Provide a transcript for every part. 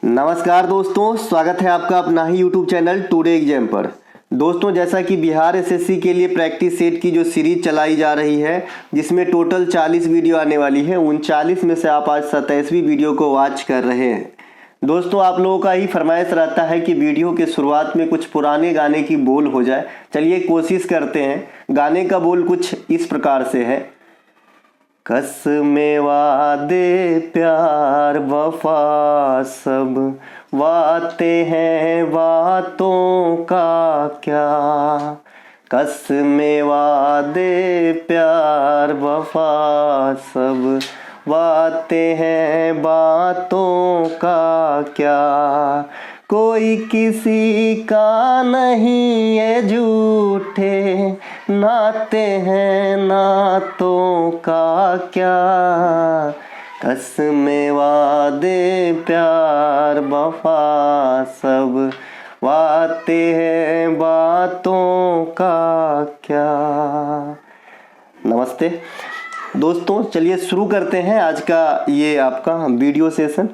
नमस्कार दोस्तों, स्वागत है आपका अपना ही YouTube चैनल टुडे एग्जाम पर। दोस्तों, जैसा कि बिहार एसएससी के लिए प्रैक्टिस सेट की जो सीरीज चलाई जा रही है, जिसमें टोटल 40 वीडियो आने वाली है, उन 40 में से आप आज 27वीं वीडियो को वॉच कर रहे हैं। दोस्तों, आप लोगों का ही फरमाइश रहता है कि वीडियो के शुरुआत में कुछ पुराने गाने की बोल हो जाए। चलिए कोशिश करते हैं। गाने का बोल कुछ इस प्रकार से है। कसमें वादे प्यार वफा सब बातें हैं, बातों का क्या। कसमें वादे प्यार वफा सब बातें हैं, बातों का क्या। कोई किसी का नहीं है, झूठे नाते हैं, नातों का क्या। कसमें वादे प्यार वफा सब बातें हैं, बातों का क्या। नमस्ते दोस्तों, चलिए शुरू करते हैं आज का ये आपका वीडियो सेशन।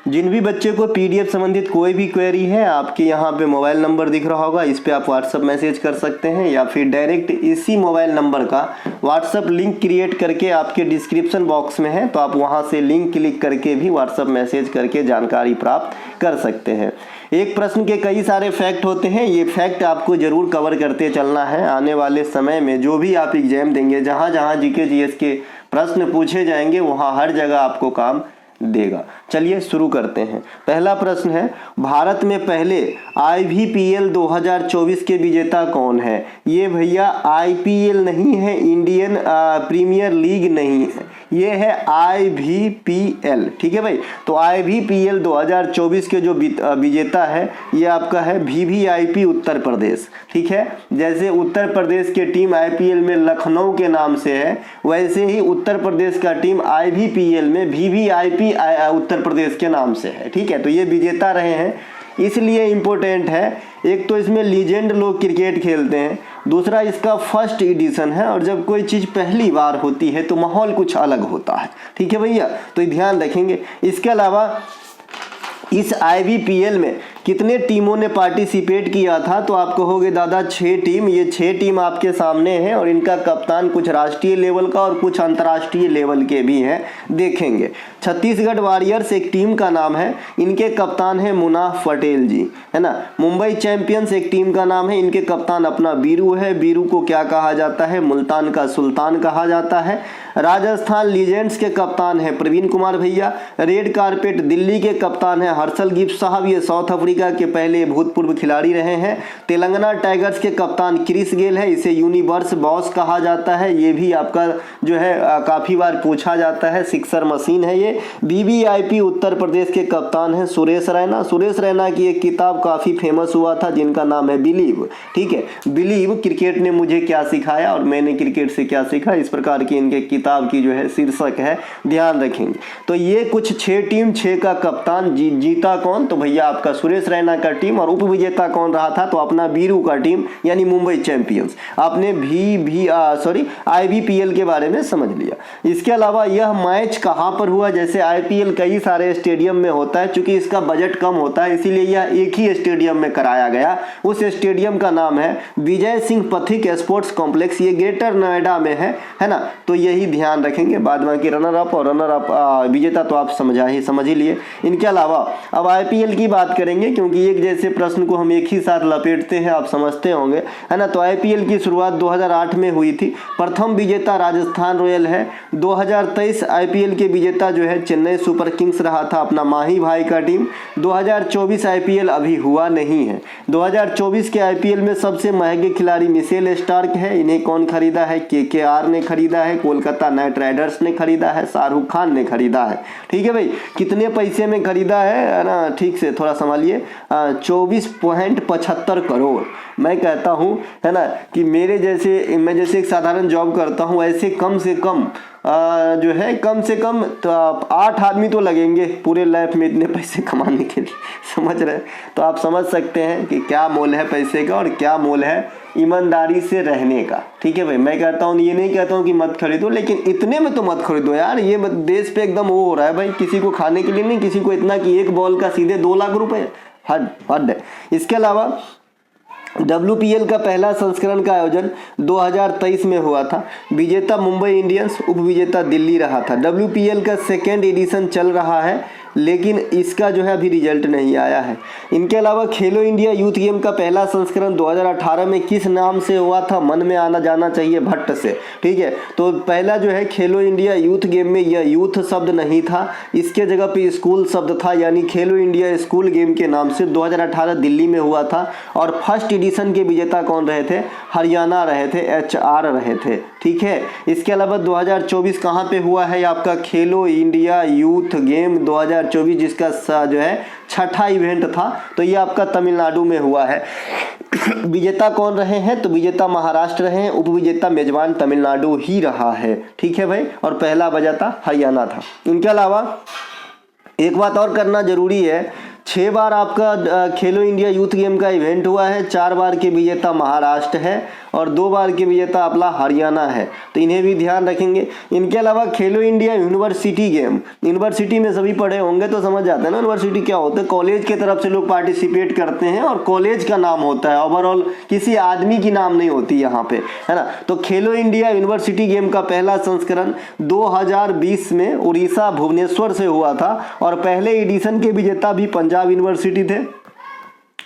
जिन भी बच्चे को पीडीएफ संबंधित कोई भी क्वेरी है, आपके यहाँ पे मोबाइल नंबर दिख रहा होगा, इस पे आप व्हाट्सअप मैसेज कर सकते हैं, या फिर डायरेक्ट इसी मोबाइल नंबर का व्हाट्सअप लिंक क्रिएट करके आपके डिस्क्रिप्शन बॉक्स में है, तो आप वहाँ से लिंक क्लिक करके भी व्हाट्सअप मैसेज करके जानकारी प्राप्त कर सकते हैं। एक प्रश्न के कई सारे फैक्ट होते हैं, ये फैक्ट आपको जरूर कवर करते चलना है। आने वाले समय में जो भी आप एग्जाम देंगे, जहाँ जहाँ जीके जीएस के प्रश्न पूछे जाएंगे, वहाँ हर जगह आपको काम देगा। चलिए शुरू करते हैं। पहला प्रश्न है, भारत में पहले आईवीपीएल 2024 के विजेता कौन है। ये भैया आईपीएल नहीं है, इंडियन प्रीमियर लीग नहीं है, ये है आईवीपीएल। ठीक है भाई, तो आईवीपीएल 2024 के जो विजेता है, ये आपका है वीवीआईपी उत्तर प्रदेश। ठीक है, जैसे उत्तर प्रदेश की टीम आईपीएल में लखनऊ के नाम से है, वैसे ही उत्तर प्रदेश का टीम आईवीपीएल में वीवीआईपी उत्तर प्रदेश के नाम से है। ठीक है, तो ये विजेता रहे हैं, इसलिए इम्पोर्टेंट है। एक तो इसमें लीजेंड लोग क्रिकेट खेलते हैं, दूसरा इसका फर्स्ट एडिशन है, और जब कोई चीज़ पहली बार होती है तो माहौल कुछ अलग होता है। ठीक है भैया, तो ध्यान रखेंगे। इसके अलावा इस आईवीपीएल में कितने टीमों ने पार्टिसिपेट किया था, तो आप कहोगे दादा 6 टीम। ये 6 टीम आपके सामने हैं, और इनका कप्तान कुछ राष्ट्रीय लेवल का और कुछ अंतर्राष्ट्रीय लेवल के भी हैं, देखेंगे। छत्तीसगढ़ वॉरियर्स एक टीम का नाम है, इनके कप्तान है मुनाफ पटेल जी, है ना। मुंबई चैंपियंस एक टीम का नाम है, इनके कप्तान अपना बीरू है। बीरू को क्या कहा जाता है, मुल्तान का सुल्तान कहा जाता है। राजस्थान लीजेंड्स के कप्तान है प्रवीण कुमार भैया। रेड कारपेट दिल्ली के कप्तान है हर्षल गिब्स साहब, ये साउथ अफ्रीका के पहले भूतपूर्व खिलाड़ी रहे हैं। तेलंगाना टाइगर्स के कप्तान क्रिस गेल है, इसे यूनिवर्स बॉस कहा जाता है, ये भी आपका जो है काफी बार पूछा जाता है, सिक्सर मशीन है ये। वीवीआईपी उत्तर प्रदेश के कप्तान है सुरेश रैना। सुरेश रैना की एक किताब काफी फेमस हुआ था, जिनका नाम है बिलीव। ठीक है, बिलीव क्रिकेट ने मुझे क्या सिखाया और मैंने क्रिकेट से क्या सीखा, इस प्रकार की इनके किताब की जो है शीर्षक है, ध्यान रखेंगे। तो ये कुछ 6 टीम, 6 का कप्तान। जीता कौन, तो भैया आपका सुरेश रैना का टीम, और उपविजेता कौन रहा था, तो अपना बीरू का टीम, यानी मुंबई चैंपियंस। आपने आईवीपीएल के बारे में समझ लिया। इसके अलावा यह मैच कहां पर हुआ, जैसे आईपीएल कई सारे स्टेडियम में होता है, चूंकि इसका बजट कम होता है, इसीलिए यह एक ही स्टेडियम में कराया गया। उस स्टेडियम का नाम है विजय सिंह पथिक स्पोर्ट्स कॉम्प्लेक्स, ये ग्रेटर नोएडा में है ना। तो यही ध्यान रखेंगे। बाद बाकी रनर अप और रनर अप विजेता तो आप समझ ही लिए। इनके अलावा अब आईपीएल की बात करेंगे, क्योंकि एक जैसे प्रश्न को हम एक ही साथ लपेटते हैं, आप समझते होंगे, है ना। तो आईपीएल की शुरुआत 2008 में हुई थी। प्रथम विजेता राजस्थान रॉयल है। 2023 आईपीएल के विजेता जो है चेन्नई सुपर किंग्स रहा था, अपना माही भाई का टीम। 2024 आईपीएल अभी हुआ नहीं है। 2024 के आईपीएल में सबसे महंगे खिलाड़ी मिशेल स्टार्क है। इन्हें कौन खरीदा है, केकेआर ने खरीदा है, कोलकाता नाइट राइडर्स ने खरीदा है, शाहरुख खान ने खरीदा है। ठीक है भाई, कितने पैसे में खरीदा है ना, ठीक से थोड़ा संभालिए, 24.75 करोड़। मैं कहता हूं, है ना, कि मैं जैसे एक साधारण जॉब करता हूं, ऐसे कम से कम जो है कम से कम तो 8 आदमी तो लगेंगे पूरे लाइफ में इतने पैसे कमाने के लिए, समझ रहे हैं। तो आप समझ सकते हैं कि क्या मोल है पैसे का और क्या मोल है ईमानदारी से रहने का। ठीक है भाई, मैं कहता हूँ, ये नहीं कहता हूँ कि मत खरीदो, लेकिन इतने में तो मत खरीदो यार। ये देश पे एकदम वो हो रहा है भाई, किसी को खाने के लिए नहीं, किसी को इतना कि एक बॉल का सीधे 2 लाख रुपए, हद है। इसके अलावा WPL का पहला संस्करण का आयोजन 2023 में हुआ था। विजेता मुंबई इंडियंस, उपविजेता दिल्ली रहा था। WPL का सेकेंड एडिशन चल रहा है, लेकिन इसका जो है अभी रिजल्ट नहीं आया है। इनके अलावा खेलो इंडिया यूथ गेम का पहला संस्करण 2018 में किस नाम से हुआ था, मन में आना जाना चाहिए, भट्ट से। ठीक है, तो पहला जो है खेलो इंडिया यूथ गेम में यह यूथ शब्द नहीं था, इसके जगह पे स्कूल शब्द था, यानी खेलो इंडिया स्कूल गेम के नाम से 2018 दिल्ली में हुआ था। और फर्स्ट एडिशन के विजेता कौन रहे थे, हरियाणा रहे थे, HR रहे थे। ठीक है, इसके अलावा 2024 कहाँ पे हुआ है आपका खेलो इंडिया यूथ गेम 2024, जिसका जो है छठा इवेंट था, तो ये आपका तमिलनाडु में हुआ है। विजेता कौन रहे हैं, तो विजेता महाराष्ट्र रहे हैं, उपविजेता मेजबान तमिलनाडु ही रहा है। ठीक है भाई, और पहला विजेता हरियाणा था। इनके अलावा एक बात और करना जरूरी है, 6 बार आपका खेलो इंडिया यूथ गेम का इवेंट हुआ है, 4 बार के विजेता महाराष्ट्र है और 2 बार के विजेता अपना हरियाणा है, तो इन्हें भी ध्यान रखेंगे। इनके अलावा खेलो इंडिया यूनिवर्सिटी गेम, यूनिवर्सिटी में सभी पढ़े होंगे तो समझ जाते हैं ना यूनिवर्सिटी क्या होता है। कॉलेज की तरफ से लोग पार्टिसिपेट करते हैं और कॉलेज का नाम होता है, ओवरऑल किसी आदमी की नाम नहीं होती यहाँ पे, है ना। तो खेलो इंडिया यूनिवर्सिटी गेम का पहला संस्करण 2020 में उड़ीसा भुवनेश्वर से हुआ था और पहले एडिशन के विजेता भी पंजाब यूनिवर्सिटी थे।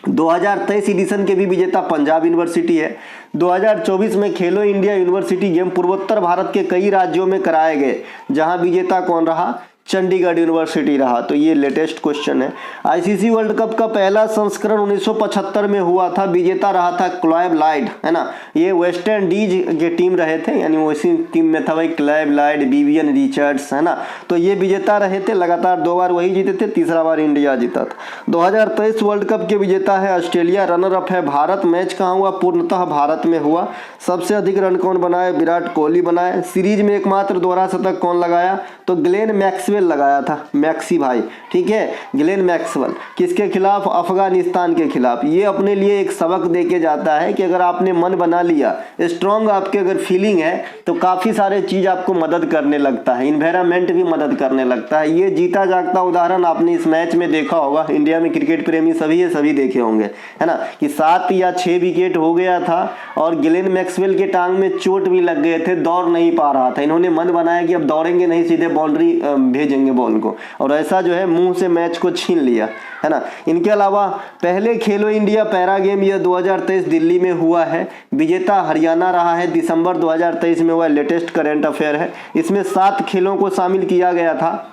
2023 एडिशन के भी विजेता पंजाब यूनिवर्सिटी है। 2024 में खेलो इंडिया यूनिवर्सिटी गेम पूर्वोत्तर भारत के कई राज्यों में कराए गए, जहां विजेता कौन रहा, चंडीगढ़ यूनिवर्सिटी रहा। तो ये लेटेस्ट क्वेश्चन है। ICC वर्ल्ड कप का पहला संस्करण 1975 में हुआ था, विजेता रहा था क्लाइव लाइड, है ना। ये वेस्ट इंडीज के टीम रहे थे, यानी उसी टीम में था भाई क्लाइव लाइड, विवियन रिचर्ड्स, है ना। तो ये विजेता रहे थे, लगातार 2 बार वही जीते थे, तीसरा बार इंडिया जीता था। 2023 वर्ल्ड कप के विजेता है ऑस्ट्रेलिया, रनर अप है भारत। मैच कहाँ हुआ, पूर्णतः भारत में हुआ। सबसे अधिक रन कौन बनाए, विराट कोहली बनाए। सीरीज में एकमात्र दोहरा शतक कौन लगाया, तो ग्लेन मैक्सवेल लगाया था, मैक्सी भाई। ठीक है, ग्लेन मैक्सवेल। किसके खिलाफ, अफगानिस्तान के खिलाफ। ये अपने लिए एक सबक देके जाता है कि अगर आपने मन बना लिया, स्ट्रॉन्ग आपके अगर फीलिंग है, तो काफी सारे चीज आपको मदद करने लगता है, इन्वायरमेंट भी मदद करने लगता है। ये जीता जागता उदाहरण आपने इस मैच में देखा होगा। इंडिया में क्रिकेट प्रेमी सभी है, सभी देखे होंगे, है ना, कि 7 या 6 विकेट हो गया था और ग्लेन मैक्सवेल के टांग में चोट भी लग गए थे, दौड़ नहीं पा रहा था। इन्होंने मन बनाया कि अब दौड़ेंगे नहीं, सीधे बाउंड्री भेजेंगे बॉल को, और ऐसा जो है मुंह से मैच को छीन लिया, है ना। इनके अलावा पहले खेलो इंडिया पैरा गेम यह 2023 दिल्ली में हुआ है, विजेता हरियाणा रहा है, दिसंबर 2023 में हुआ, लेटेस्ट करंट अफेयर है। इसमें 7 खेलों को शामिल किया गया था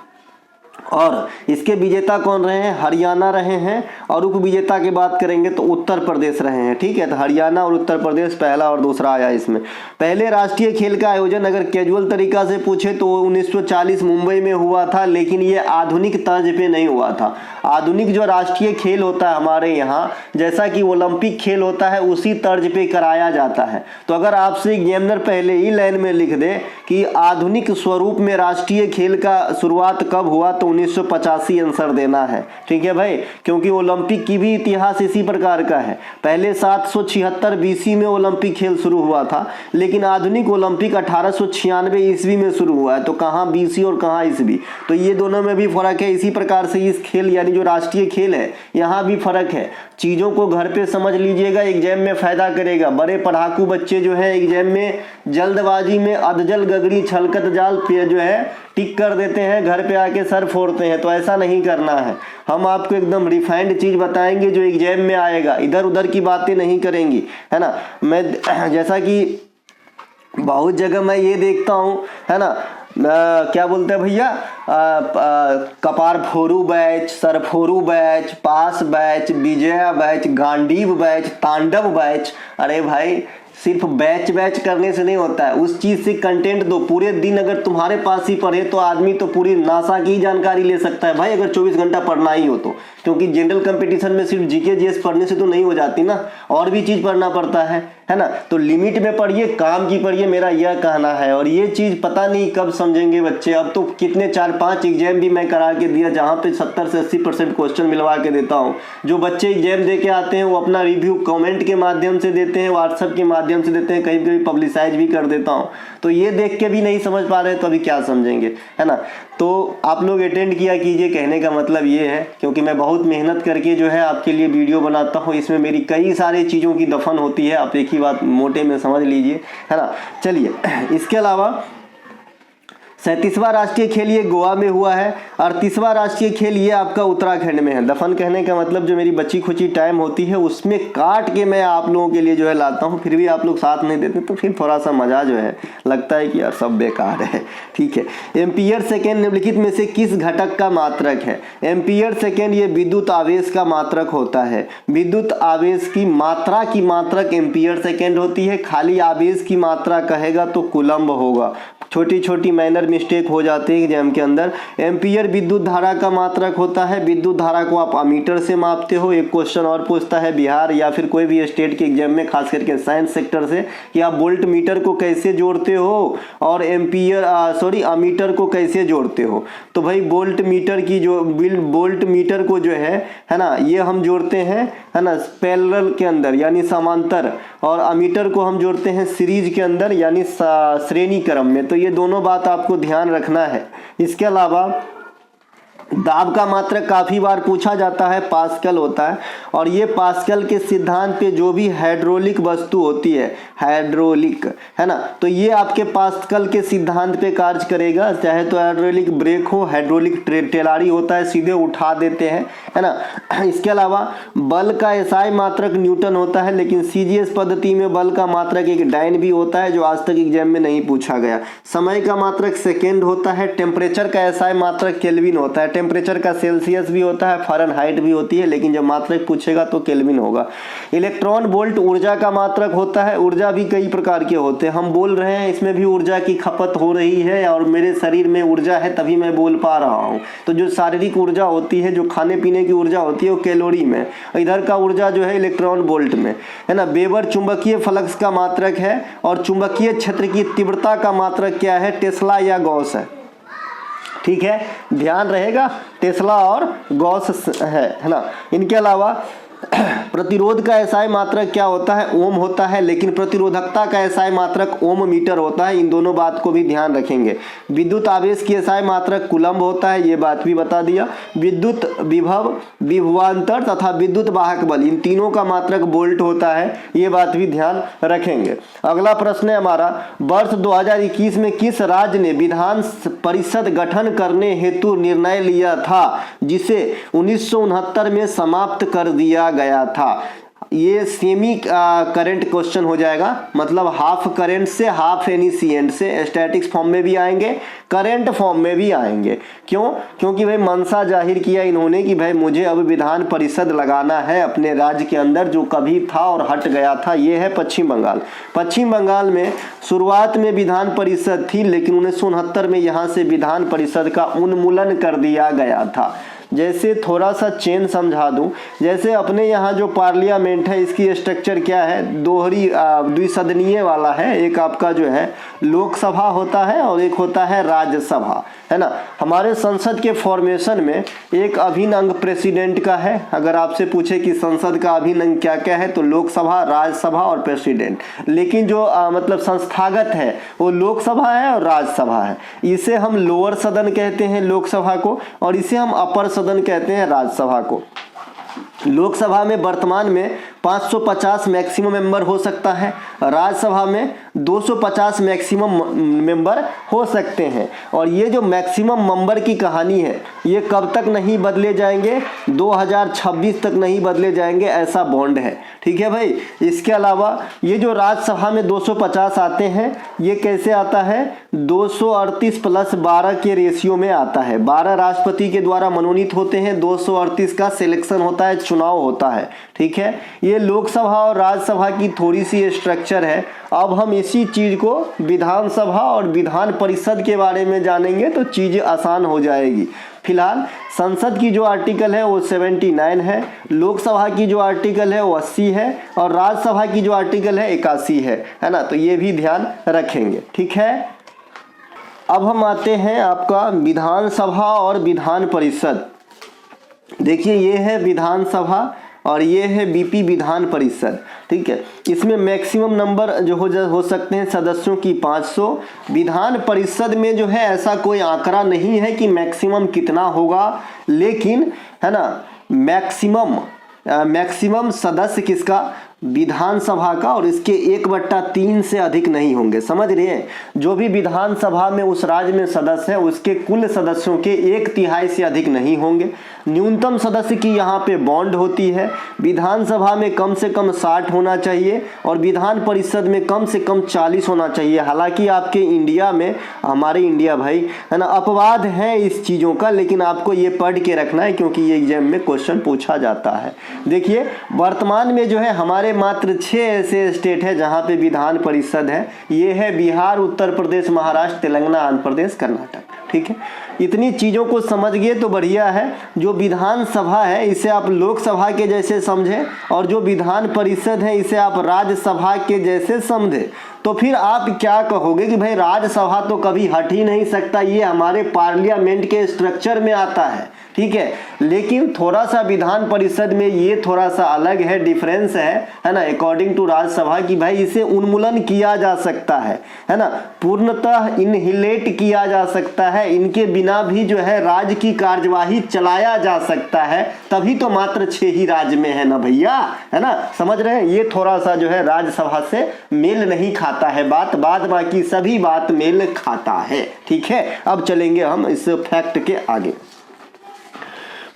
और इसके विजेता कौन रहे हैं, हरियाणा रहे हैं। और उप विजेता की बात करेंगे तो उत्तर प्रदेश रहे हैं। ठीक है, तो हरियाणा और उत्तर प्रदेश पहला और दूसरा आया इसमें। पहले राष्ट्रीय खेल का आयोजन अगर कैजुअल तरीका से पूछे तो 1940 मुंबई में हुआ था, लेकिन ये आधुनिक तर्ज पे नहीं हुआ था। आधुनिक जो राष्ट्रीय खेल होता है हमारे यहाँ, जैसा कि ओलंपिक खेल होता है, उसी तर्ज पे कराया जाता है। तो अगर आपसे एग्जामिनर पहले ही लाइन में लिख दे कि आधुनिक स्वरूप में राष्ट्रीय खेल का शुरुआत कब हुआ, तो 1985 आंसर देना है। ठीक है भाई, क्योंकि ओलंपिक की भी इतिहास इसी प्रकार का है। पहले 776 BC में ओलंपिक खेल शुरू हुआ था, लेकिन आधुनिक ओलंपिक 1896 ईस्वी में शुरू हुआ है। तो कहाँ BC और कहाँ ईस्वी, तो ये दोनों में भी फर्क है। इसी प्रकार से इस खेल यानी जो राष्ट्रीय खेल है, यहाँ भी फर्क है। चीजों को घर पे समझ लीजिएगा, एग्जाम में फायदा करेगा। बड़े पढ़ाकू बच्चे जो है एग्जाम में जल्दबाजी में अधजल गगरी छलकत जाल पे जो है टिक कर देते हैं, घर पे आके सर फोड़ते हैं। तो ऐसा नहीं करना है। हम आपको एकदम रिफाइंड चीज बताएंगे जो एग्जाम में आएगा, इधर उधर की बातें नहीं करेंगी, है ना। मैं जैसा कि बहुत जगह मैं ये देखता हूँ, है ना, क्या बोलते हैं भैया, कपार फोरू बैच, सरफोरू बैच, पास batch, Vijaya batch, Gandiv batch, Tandav batch. अरे भाई, सिर्फ बैच करने से नहीं होता है, उस चीज से कंटेंट दो। पूरे दिन अगर तुम्हारे पास ही पढ़े तो आदमी तो पूरी नासा की जानकारी ले सकता है भाई, अगर 24 घंटा पढ़ना ही हो तो। क्योंकि जनरल कंपटीशन में सिर्फ GK GS पढ़ने से तो नहीं हो जाती ना, और भी चीज पढ़ना पड़ता है है ना। तो लिमिट में पढ़िए, काम की पढ़िए, मेरा यह कहना है। और ये चीज़ पता नहीं कब समझेंगे बच्चे। अब तो कितने 4-5 एग्जाम भी मैं करा के दिया जहाँ पे 70 से 80% क्वेश्चन मिलवा के देता हूँ। जो बच्चे एग्जाम दे के आते हैं वो अपना रिव्यू कमेंट के माध्यम से देते हैं, व्हाट्सएप के माध्यम से देते हैं, कहीं कभी पब्लिसाइज भी कर देता हूँ। तो ये देख के भी नहीं समझ पा रहे तो अभी क्या समझेंगे, है ना। तो आप लोग अटेंड किया कीजिए, कहने का मतलब ये है, क्योंकि मैं बहुत मेहनत करके जो है आपके लिए वीडियो बनाता हूँ। इसमें मेरी कई सारी चीज़ों की दफन होती है, आप एक ही बात मोटे में समझ लीजिए, है ना। चलिए, इसके अलावा 37वां राष्ट्रीय खेल ये गोवा में हुआ है। 38वां राष्ट्रीय खेल ये आपका उत्तराखंड में है। दफन कहने का मतलब जो मेरी बची खुची टाइम होती है उसमें काट के मैं आप लोगों के लिए जो है लाता हूँ, फिर भी आप लोग साथ नहीं देते तो फिर थोड़ा सा मजा जो है लगता है कि यार सब बेकार है, ठीक है। एम्पियर सेकेंड निम्नलिखित में से किस घटक का मात्रक है? एम्पियर सेकेंड ये विद्युत आवेश का मात्रक होता है। विद्युत आवेश की मात्रा की मात्रक एम्पियर सेकेंड होती है। खाली आवेश की मात्रा कहेगा तो कूलम्ब होगा। छोटी छोटी माइनर मिस्टेक हो जाती है एग्जाम के अंदर। एम्पियर विद्युत धारा का मात्रक होता है। विद्युत धारा को आप अमीटर से मापते हो। एक क्वेश्चन और पूछता है बिहार या फिर कोई भी स्टेट के एग्जाम में, खास करके साइंस सेक्टर से, कि आप वोल्ट मीटर को कैसे जोड़ते हो और अमीटर को कैसे जोड़ते हो। तो भाई वोल्ट मीटर की जो वोल्ट मीटर को जो है ना, ये हम जोड़ते हैं, है ना, पैरेलल के अंदर यानी समांतर, और अमीटर को हम जोड़ते हैं सीरीज के अंदर यानी श्रेणी क्रम में। तो ये दोनों बात आपको ध्यान रखना है। इसके अलावा दाब का मात्रक काफ़ी बार पूछा जाता है, पास्कल होता है। और ये पास्कल के सिद्धांत पे जो भी हाइड्रोलिक वस्तु होती है, हाइड्रोलिक, है ना, तो ये आपके पास्कल के सिद्धांत पे कार्य करेगा। चाहे तो हाइड्रोलिक ब्रेक हो, हाइड्रोलिक टेलारी होता है, सीधे उठा देते हैं, है ना। इसके अलावा बल का एसआई मात्रक न्यूटन होता है, लेकिन सीजीएस पद्धति में बल का मात्रक एक डाइन भी होता है, जो आज तक एग्जाम में नहीं पूछा गया। समय का मात्रक सेकेंड होता है। टेम्परेचर का एसआई मात्रक केल्विन होता है। टेम्परेचर का सेल्सियस भी होता है, फ़ारेनहाइट भी होती है, लेकिन जब मात्रक पूछेगा तो केल्विन होगा। इलेक्ट्रॉन वोल्ट ऊर्जा का मात्रक होता है। ऊर्जा भी कई प्रकार के होते हैं, हम बोल रहे हैं इसमें भी ऊर्जा की खपत हो रही है और मेरे शरीर में ऊर्जा है तभी मैं बोल पा रहा हूँ। तो जो शारीरिक ऊर्जा होती है, जो खाने पीने की ऊर्जा होती है, वो कैलोरी में, इधर का ऊर्जा जो है इलेक्ट्रॉन वोल्ट में, है ना। वेबर चुंबकीय फ्लक्स का मात्रक है। और चुंबकीय क्षेत्र की तीव्रता का मात्रक क्या है? टेस्ला या गॉस है, ठीक है, ध्यान रहेगा, टेस्ला और गॉस है ना। इनके अलावा प्रतिरोध का एसआई मात्रक क्या होता है? ओम होता है, लेकिन प्रतिरोधकता का एसआई मात्रक ओम मीटर होता है। इन दोनों बात को भी ध्यान रखेंगे। विद्युत आवेश की एसआई मात्रक कूलम्ब होता है, ये बात भी बता दिया। विद्युत विभव, विभवांतर तथा विद्युत वाहक बल, इन तीनों का मात्रक वोल्ट होता है, ये बात भी ध्यान रखेंगे। अगला प्रश्न है हमारा, वर्ष 2021 में किस राज्य ने विधान परिषद गठन करने हेतु निर्णय लिया था, जिसे 1969 में समाप्त कर दिया गया था? ये सेमी करंट क्वेश्चन हो जाएगा, मतलब हाफ करंट से, हाफ एनिशिएंट से, स्टैटिक्स फॉर्म में भी आएंगे, करंट फॉर्म में भी आएंगे। क्यों? क्योंकि भाई मनसा जाहिर किया इन्होंने कि भाई मुझे अब विधान परिषद लगाना है अपने राज्य के अंदर, जो कभी था और हट गया था। ये है पश्चिम बंगाल। पश्चिम बंगाल में शुरुआत में विधान परिषद थी, लेकिन 1969 में यहाँ से विधान परिषद का उन्मूलन कर दिया गया था। जैसे थोड़ा सा चेन समझा दूं, जैसे अपने यहाँ जो पार्लियामेंट है, इसकी स्ट्रक्चर क्या है? द्विसदनीय वाला है। एक आपका जो है लोकसभा होता है और एक होता है राज्यसभा, है ना। हमारे संसद के फॉर्मेशन में एक अभिन्न अंग प्रेसिडेंट का है। अगर आपसे पूछे कि संसद का अभिन्न अंग क्या क्या है, तो लोकसभा, राज्यसभा और प्रेसिडेंट। लेकिन जो मतलब संस्थागत है वो लोकसभा है और राज्यसभा है। इसे हम लोअर सदन कहते हैं लोकसभा को, और इसे हम अपर सदन कहते हैं राज्यसभा को। लोकसभा में वर्तमान में 550 मैक्सिमम मेंबर हो सकता है, राज्यसभा में 250 मैक्सिमम मेंबर हो सकते हैं। और ये जो मैक्सिमम मेंबर की कहानी है, ये कब तक नहीं बदले जाएंगे? 2026 तक नहीं बदले जाएंगे, ऐसा बॉन्ड है, ठीक है भाई। इसके अलावा ये जो राज्यसभा में 250 आते हैं, ये कैसे आता है? 238 + 12 के रेशियो में आता है। 12 राष्ट्रपति के द्वारा मनोनीत होते हैं, 238 का सिलेक्शन होता है, चुनाव होता है, ठीक है। ये लोकसभा और राज्यसभा की थोड़ी सी स्ट्रक्चर है। अब हम इसी चीज को विधानसभा और विधान परिषद के बारे में जानेंगे तो चीजें आसान हो जाएगी। फिलहाल संसद की जो आर्टिकल है वो 79 है, लोकसभा की जो आर्टिकल है वो 80 है और राज्यसभा की जो आर्टिकल है 81 है ना। तो ये भी ध्यान रखेंगे, ठीक है। अब हम आते हैं आपका विधानसभा और विधान परिषद। देखिए ये है विधानसभा और ये है बीपी विधान परिषद, ठीक है। इसमें मैक्सिमम नंबर जो हो सकते हैं सदस्यों की 500। विधान परिषद में जो है ऐसा कोई आंकड़ा नहीं है कि मैक्सिमम कितना होगा, लेकिन है ना मैक्सिमम सदस्य किसका, विधानसभा का, और इसके 1/3 से अधिक नहीं होंगे। समझ रहे हैं, जो भी विधानसभा में उस राज्य में सदस्य है उसके कुल सदस्यों के 1/3 से अधिक नहीं होंगे। न्यूनतम सदस्य की यहाँ पे बॉन्ड होती है। विधानसभा में कम से कम 60 होना चाहिए और विधान परिषद में कम से कम 40 होना चाहिए। हालांकि आपके इंडिया में, हमारे इंडिया भाई है ना, अपवाद है इस चीज़ों का, लेकिन आपको ये पढ़ के रखना है क्योंकि ये एग्जाम में क्वेश्चन पूछा जाता है। देखिए वर्तमान में जो है हमारे मात्र 6 ऐसे स्टेट है जहाँ पे विधान परिषद है। ये है बिहार, उत्तर प्रदेश, महाराष्ट्र, तेलंगाना, आंध्र प्रदेश, कर्नाटक, ठीक है। इतनी चीज़ों को समझ गए तो बढ़िया है। जो विधानसभा है इसे आप लोकसभा के जैसे समझें और जो विधान परिषद है इसे आप राज्यसभा के जैसे समझें। तो फिर आप क्या कहोगे कि भाई राज्यसभा तो कभी हट ही नहीं सकता, ये हमारे पार्लियामेंट के स्ट्रक्चर में आता है, ठीक है। लेकिन थोड़ा सा विधान परिषद में ये थोड़ा सा अलग है, डिफरेंस है ना, अकॉर्डिंग टू राज्यसभा की भाई इसे उन्मूलन किया जा सकता है ना, पूर्णतः इनहिलेट किया जा सकता है। इनके बिना भी जो है राज्य की कार्यवाही चलाया जा सकता है, तभी तो मात्र 6 ही राज्य में है ना भैया, है ना। समझ रहे हैं, ये थोड़ा सा जो है राज्यसभा से मेल नहीं खाता है बात, बाद बाकी सभी बात मेल खाता है, ठीक है। अब चलेंगे हम इस फैक्ट के आगे।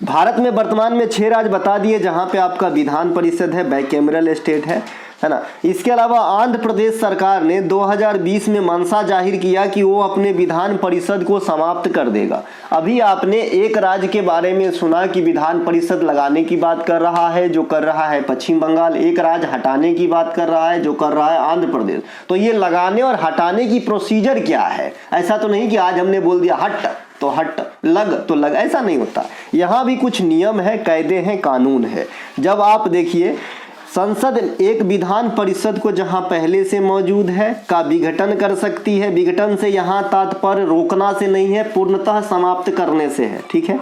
भारत में वर्तमान में 6 राज्य बता दिए जहां पे आपका विधान परिषद है, बाइकैमरल स्टेट है ना। इसके अलावा आंध्र प्रदेश सरकार ने 2020 में मंशा जाहिर किया कि वो अपने विधान परिषद को समाप्त कर देगा। अभी आपने एक राज्य के बारे में सुना कि विधान परिषद लगाने की बात कर रहा है, जो कर रहा है पश्चिम बंगाल, एक राज्य हटाने की बात कर रहा है, जो कर रहा है आंध्र प्रदेश। तो ये लगाने और हटाने की प्रोसीजर क्या है? ऐसा तो नहीं कि आज हमने बोल दिया हट तो हट, लग तो लग, ऐसा नहीं होता। यहाँ भी कुछ नियम है, कायदे हैं, कानून है। जब आप देखिए संसद एक विधान परिषद को जहां पहले से मौजूद है का विघटन कर सकती है। विघटन से यहाँ तात्पर्य रोकना से नहीं है, पूर्णतः समाप्त करने से है, ठीक है।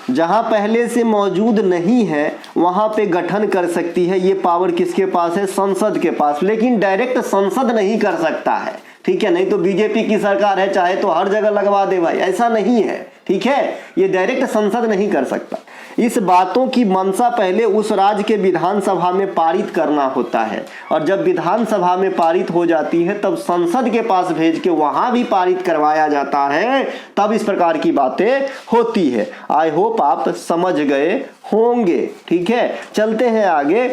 जहां पहले से मौजूद नहीं है वहां पे गठन कर सकती है। ये पावर किसके पास है? संसद के पास। लेकिन डायरेक्ट संसद नहीं कर सकता है, ठीक है। नहीं तो बीजेपी की सरकार है, चाहे तो हर जगह लगवा दे भाई, ऐसा नहीं है, ठीक है। ये डायरेक्ट संसद नहीं कर सकता। इस बातों की मंशा पहले उस राज्य के विधानसभा में पारित करना होता है, और जब विधानसभा में पारित हो जाती है तब संसद के पास भेज के वहां भी पारित करवाया जाता है, तब इस प्रकार की बातें होती है। आई होप आप समझ गए होंगे, ठीक है। चलते हैं आगे।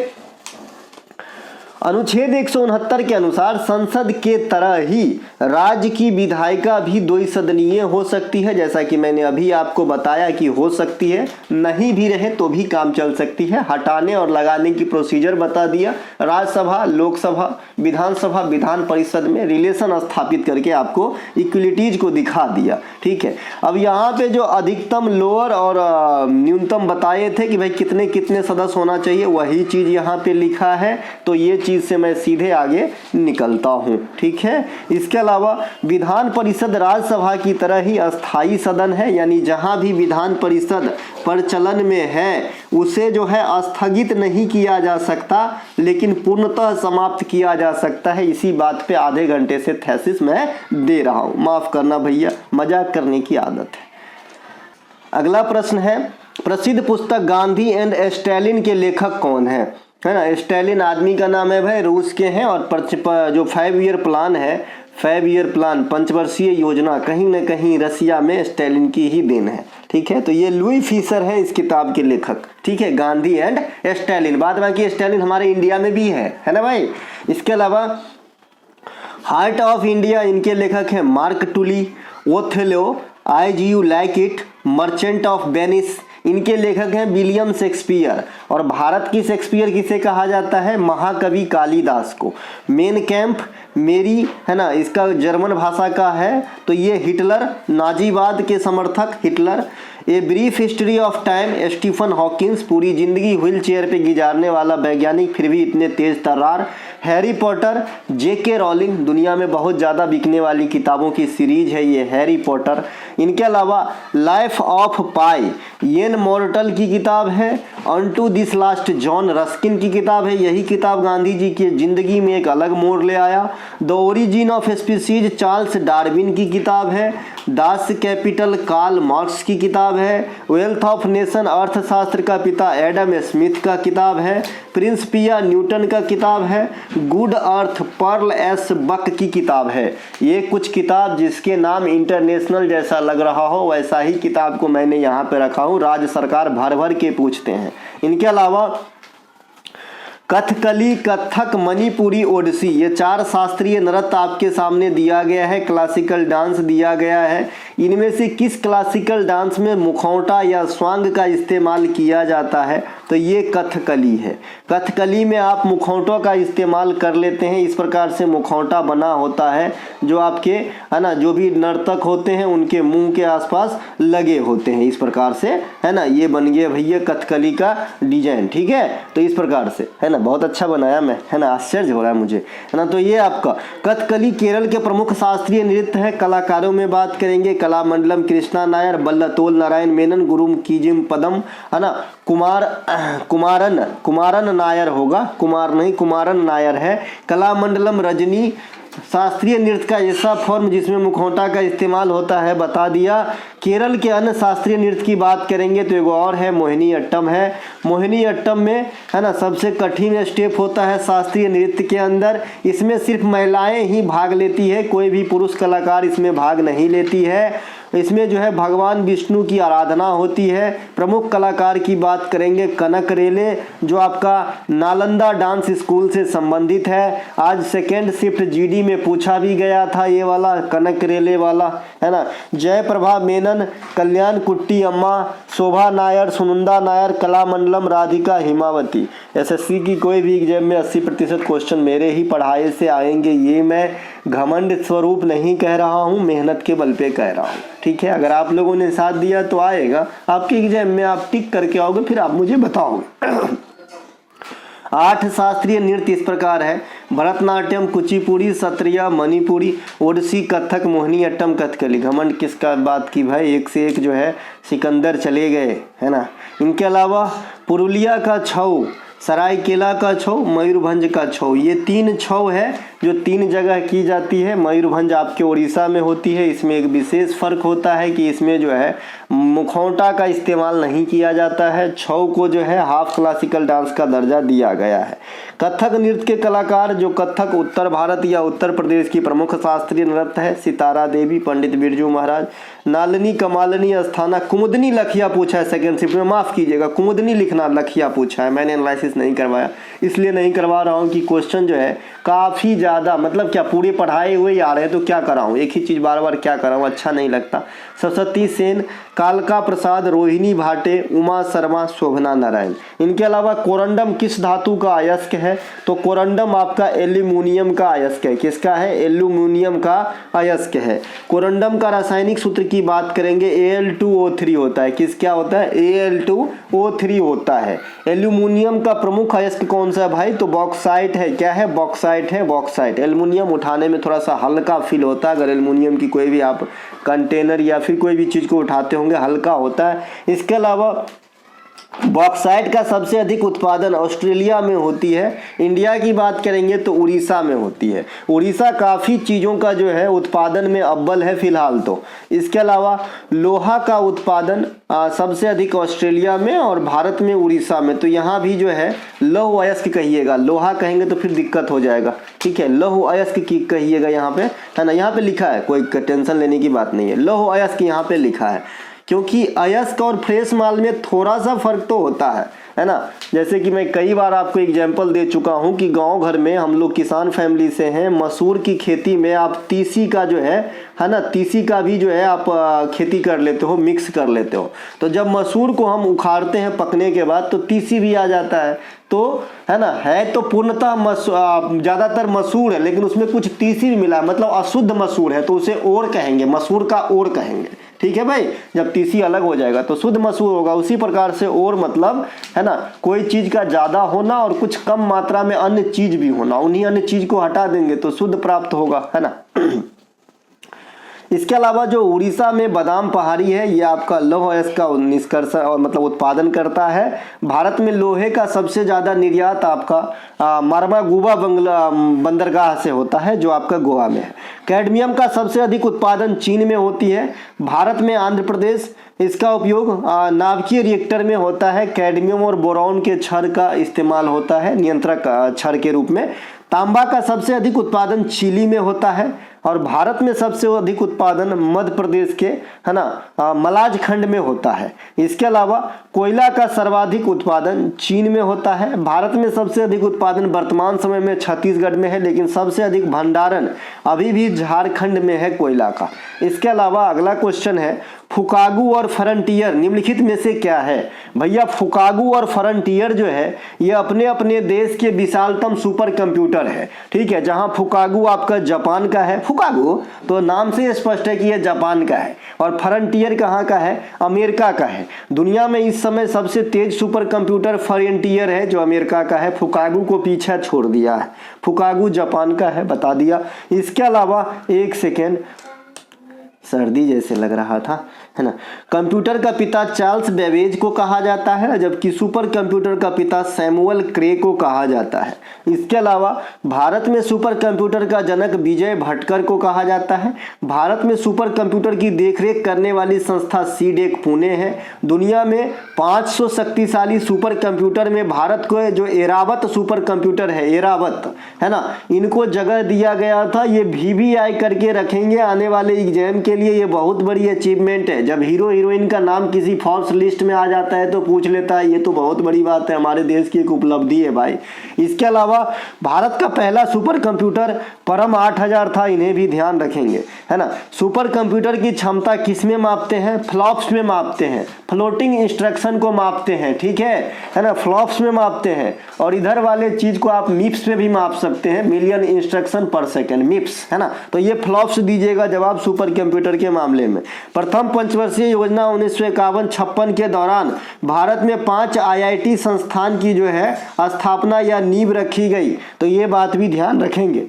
अनुच्छेद 169 के अनुसार संसद के तरह ही राज्य की विधायिका भी द्विसदनीय हो सकती है। जैसा कि मैंने अभी आपको बताया कि हो सकती है, नहीं भी रहे तो भी काम चल सकती है। हटाने और लगाने की प्रोसीजर बता दिया। राज्यसभा, लोकसभा, विधानसभा, विधान परिषद में रिलेशन स्थापित करके आपको इक्वलिटीज को दिखा दिया, ठीक है। अब यहाँ पे जो अधिकतम, लोअर और न्यूनतम बताए थे कि भाई कितने कितने सदस्य होना चाहिए, वही चीज यहाँ पे लिखा है। तो ये चीज से मैं सीधे आगे निकलता हूं, ठीक है। इसके अलावा विधान परिषद राज्यसभा की तरह ही अस्थाई सदन है, यानी जहां भी विधान परिषद प्रचलन में है उसे जो है स्थगित नहीं किया जा सकता, लेकिन पूर्णतः समाप्त किया जा सकता है। इसी बात पे आधे घंटे से थेसिस मैं दे रहा हूं, माफ करना भैया, मजाक करने की आदत है। अगला प्रश्न है, प्रसिद्ध पुस्तक गांधी एंड स्टालिन के लेखक कौन है ना। स्टालिन आदमी का नाम है भाई, रूस के हैं, और जो 5 ईयर प्लान है, 5 ईयर प्लान, पंचवर्षीय योजना, कहीं ना कहीं रसिया में स्टालिन की ही देन है, ठीक है। तो ये लुई फीसर है इस किताब के लेखक, ठीक है। गांधी एंड स्टालिन, बाद बाकी स्टालिन हमारे इंडिया में भी है ना भाई। इसके अलावा हार्ट ऑफ इंडिया, इनके लेखक है मार्क टुली। ओथेलो, आज you like it, merchant of Venice, इनके लेखक हैं विलियम शेक्सपियर। और भारत की शेक्सपियर किसे कहा जाता है? महाकवि कालिदास को। मेन कैंप, मेरी, है ना, इसका जर्मन भाषा का है। तो ये हिटलर, नाजीवाद के समर्थक Hitler. A brief history of time, Stephen Hawkins, पूरी जिंदगी व्हील चेयर पे गुजारने वाला वैज्ञानिक फिर भी इतने तेज तर्रार, हैरी पॉटर, जेके रॉलिंग, दुनिया में बहुत ज़्यादा बिकने वाली किताबों की सीरीज है ये हैरी पॉटर। इनके अलावा लाइफ ऑफ पाई येन मॉर्टल की किताब है, unto this last John Ruskin की किताब है, यही किताब गांधी जी की जिंदगी में एक अलग मोड़ ले आया। The origin of species Charles Darwin की किताब है। दास कैपिटल कार्ल मार्क्स की किताब है। वेल्थ ऑफ नेशन अर्थशास्त्र का पिता एडम स्मिथ का किताब है। प्रिंसिपिया न्यूटन का किताब है। गुड अर्थ पर्ल एस बक की किताब है। ये कुछ किताब जिसके नाम इंटरनेशनल जैसा लग रहा हो वैसा ही किताब को मैंने यहाँ पे रखा हूँ, राज्य सरकार भर भर के पूछते हैं। इनके अलावा कथकली, कथक, मणिपुरी, ओडिसी, ये 4 शास्त्रीय नृत्य आपके सामने दिया गया है, क्लासिकल डांस दिया गया है। इनमें से किस क्लासिकल डांस में मुखौटा या स्वांग का इस्तेमाल किया जाता है? तो ये कथकली है। कथकली में आप मुखौटों का इस्तेमाल कर लेते हैं, इस प्रकार से मुखौटा बना होता है जो आपके है ना जो भी नर्तक होते हैं उनके मुंह के आसपास लगे होते हैं, इस प्रकार से है ना। ये बन गया भैया कथकली का डिजाइन, ठीक है। तो इस प्रकार से है ना, बहुत अच्छा बनाया मैं, है ना, आश्चर्य हो रहा है मुझे, है ना। तो ये आपका कथकली केरल के प्रमुख शास्त्रीय नृत्य है। कलाकारों में बात करेंगे कलामंडलम कृष्णा नायर, बल्लतोल नारायण मेनन, गुरुम कीजिम पदम, है ना, कुमारन नायर होगा, कुमार नहीं कुमारन नायर है। कलामंडलम रजनी शास्त्रीय नृत्य का ऐसा फॉर्म जिसमें मुखौटा का इस्तेमाल होता है, बता दिया। केरल के अन्य शास्त्रीय नृत्य की बात करेंगे तो एक और है मोहिनी अट्टम है। मोहिनी अट्टम में है ना सबसे कठिन स्टेप होता है शास्त्रीय नृत्य के अंदर, इसमें सिर्फ महिलाएं ही भाग लेती है, कोई भी पुरुष कलाकार इसमें भाग नहीं लेती है। इसमें जो है भगवान विष्णु की आराधना होती है। प्रमुख कलाकार की बात करेंगे कनक रेले, जो आपका नालंदा डांस स्कूल से संबंधित है। आज सेकेंड शिफ्ट जीडी में पूछा भी गया था ये वाला कनक रेले वाला, है ना। जयप्रभा मेनन, कल्याण कुट्टी अम्मा, शोभा नायर, सुनंदा नायर, कलामंडलम राधिका हिमावती। एसएससी की कोई भी एग्जाम में 80% क्वेश्चन मेरे ही पढ़ाए से आएंगे, ये मैं घमंड स्वरूप नहीं कह रहा हूँ, मेहनत के बल पे कह रहा हूँ, ठीक है। अगर आप लोगों ने साथ दिया तो आएगा आपके एग्जाम में, आप टिक करके आओगे फिर आप मुझे बताओगे। 8 शास्त्रीय नृत्य इस प्रकार है: भरतनाट्यम, कुचिपुड़ी, सत्रिया, मणिपुरी, ओडिसी, कथक, मोहिनी अट्टम, कथकली। घमंड किसका बात की भाई, एक से एक जो है सिकंदर चले गए, है ना। इनके अलावा पुरुलिया का छऊ, सरायकेला का छऊ, मयूरभंज का छऊ, ये 3 छऊ है जो 3 जगह की जाती है। मयूरभंज आपके उड़ीसा में होती है। इसमें एक विशेष फर्क होता है कि इसमें जो है मुखौटा का इस्तेमाल नहीं किया जाता है, छऊ को जो है हाफ क्लासिकल डांस का दर्जा दिया गया है। कथक नृत्य के कलाकार, जो कथक उत्तर भारत या उत्तर प्रदेश की प्रमुख शास्त्रीय नृत्य है, सितारा देवी, पंडित बिरजू महाराज, नालनी, कमालनी, अस्थाना, कुमुदनी लखिया पूछा है सेकंड शिफ्ट में, माफ कीजिएगा कुमुदनी लिखना लखिया पूछा है, मैंने एनालिसिस नहीं करवाया, इसलिए नहीं करवा रहा हूँ कि क्वेश्चन जो है काफ़ी ज़्यादा, मतलब क्या पूरे पढ़ाए हुए ही आ रहे हैं तो क्या कराऊँ, एक ही चीज़ बार बार क्या कराऊँ, अच्छा नहीं लगता। सरस्वती सेन, कालका प्रसाद, रोहिणी भाटे, उमा शर्मा, शोभना नारायण। इनके अलावा कोरंडम किस धातु का अयस्क है? तो कोरंडम आपका एल्यूमिनियम का अयस्क है। किसका है? एल्यूमिनियम का अयस्क है। कोरंडम का रासायनिक सूत्र की बात करेंगे, Al2O3 होता है। किस क्या होता है? Al2O3 होता है। एल्यूमिनियम का प्रमुख अयस्क कौन सा है भाई? तो बॉक्साइट है। क्या है? बॉक्साइट है। बॉक्साइट एल्यूमिनियम उठाने में थोड़ा सा हल्का फील होता है, अगर एल्यूमिनियम की कोई भी आप कंटेनर या फिर कोई भी चीज़ को उठाते होंगे हल्का होता है। इसके अलावा बॉक्साइट का सबसे अधिक उत्पादन ऑस्ट्रेलिया में होती है। इंडिया की बात करेंगे तो उड़ीसा में होती है। उड़ीसा काफ़ी चीज़ों का जो है उत्पादन में अव्वल है फिलहाल तो। इसके अलावा लोहा का उत्पादन सबसे अधिक ऑस्ट्रेलिया में और भारत में उड़ीसा में। तो यहाँ भी जो है लौह अयस्क कहिएगा, लोहा कहेंगे तो फिर दिक्कत हो जाएगा, ठीक है। लौह अयस्क की कहिएगा यहाँ पे, है ना। यहाँ पे लिखा है, कोई टेंशन लेने की बात नहीं है, लौह अयस्क यहाँ पे लिखा है, क्योंकि अयस्क और फ्रेश माल में थोड़ा सा फर्क तो होता है ना। जैसे कि मैं कई बार आपको एग्जांपल दे चुका हूं कि गांव घर में हम लोग किसान फैमिली से हैं, मसूर की खेती में आप तीसी का जो है ना, तीसी का भी जो है आप खेती कर लेते हो, मिक्स कर लेते हो। तो जब मसूर को हम उखाड़ते हैं पकने के बाद तो तीसी भी आ जाता है, तो है ना, है तो पूर्णतः ज़्यादातर मसूर है, लेकिन उसमें कुछ तीसी भी मिला है, मतलब अशुद्ध मसूर है, तो उसे ओर कहेंगे, मसूर का ओर कहेंगे, ठीक है भाई, जब TC अलग हो जाएगा तो शुद्ध मसूर होगा। उसी प्रकार से और मतलब है ना, कोई चीज का ज्यादा होना और कुछ कम मात्रा में अन्य चीज भी होना, उन्हीं अन्य चीज को हटा देंगे तो शुद्ध प्राप्त होगा, है ना। इसके अलावा जो उड़ीसा में बादाम पहाड़ी है, ये आपका लौह अयस्क का निष्कर्ष और मतलब उत्पादन करता है। भारत में लोहे का सबसे ज़्यादा निर्यात आपका मारमागुबा बंदरगाह से होता है, जो आपका गोवा में है। कैडमियम का सबसे अधिक उत्पादन चीन में होती है। भारत में आंध्र प्रदेश, इसका उपयोग नाभिकीय रिएक्टर में होता है। कैडमियम और बोरॉन के क्षार का इस्तेमाल होता है नियंत्रक क्षार के रूप में। तांबा का सबसे अधिक उत्पादन चिली में होता है और भारत में सबसे अधिक उत्पादन मध्य प्रदेश के, है ना, मलाज खंड में होता है। इसके अलावा कोयला का सर्वाधिक उत्पादन चीन में होता है। भारत में सबसे अधिक उत्पादन वर्तमान समय में छत्तीसगढ़ में है, लेकिन सबसे अधिक भंडारण अभी भी झारखंड में है कोयला का। इसके अलावा अगला क्वेश्चन है, फुकागू और फ्रंटियर निम्नलिखित में से क्या है? भैया फुकागू और फ्रंटियर जो है ये अपने अपने देश के विशालतम सुपर कंप्यूटर है, ठीक है। जहां फुकागू आपका जापान का है, फुकागू तो नाम से स्पष्ट है कि यह जापान का है, और फ्रंटियर कहां का है? अमेरिका का है। दुनिया में इस समय सबसे तेज सुपर कंप्यूटर फ्रंटियर है जो अमेरिका का है, फुकागू को पीछे छोड़ दिया है। फुकागू जापान का है, बता दिया। इसके अलावा एक सेकेंड, सर्दी जैसे लग रहा था, है ना। कंप्यूटर का पिता चार्ल्स बेबेज को कहा जाता है, जबकि सुपर कंप्यूटर का पिता सैमुअल क्रे को कहा जाता है। इसके अलावा भारत में सुपर कंप्यूटर का जनक विजय भटकर को कहा जाता है। भारत में सुपर कंप्यूटर की देखरेख करने वाली संस्था सीडेक पुणे है। दुनिया में 500 शक्तिशाली सुपर कंप्यूटर में भारत को जो एरावत सुपर कंप्यूटर है, एरावत, है ना, इनको जगह दिया गया था। ये VVI करके रखेंगे आने वाले एग्जाम के लिए, ये बहुत बड़ी अचीवमेंट है। जब हीरो हीरोइन का नाम किसी फोर्ब्स लिस्ट में आ जाता है तो पूछ लेता है, ये तो बहुत बड़ी बात है, हमारे देश की एक उपलब्धि है भाई। इसके अलावा भारत का पहला सुपर कंप्यूटर परम 8000 था, इन्हें भी ध्यान रखेंगे, है ना। सुपर कंप्यूटर की क्षमता किस में मापते हैं? फ्लॉप्स में मापते हैं, फ्लोटिंग इंस्ट्रक्शन को मापते हैं, ठीक है ना, फ्लॉप्स में मापते हैं। और इधर वाले चीज को आप मिप्स में भी माप सकते हैं, मिलियन इंस्ट्रक्शन पर सेकेंड, मिप्स, है ना। तो ये फ्लॉप्स दीजिएगा जवाब सुपर कंप्यूटर के मामले में। प्रथम पंचवर्षीय योजना 1951-56 के दौरान भारत में 5 IIT संस्थान की जो है स्थापना या नींव रखी गई, तो ये बात भी ध्यान रखेंगे।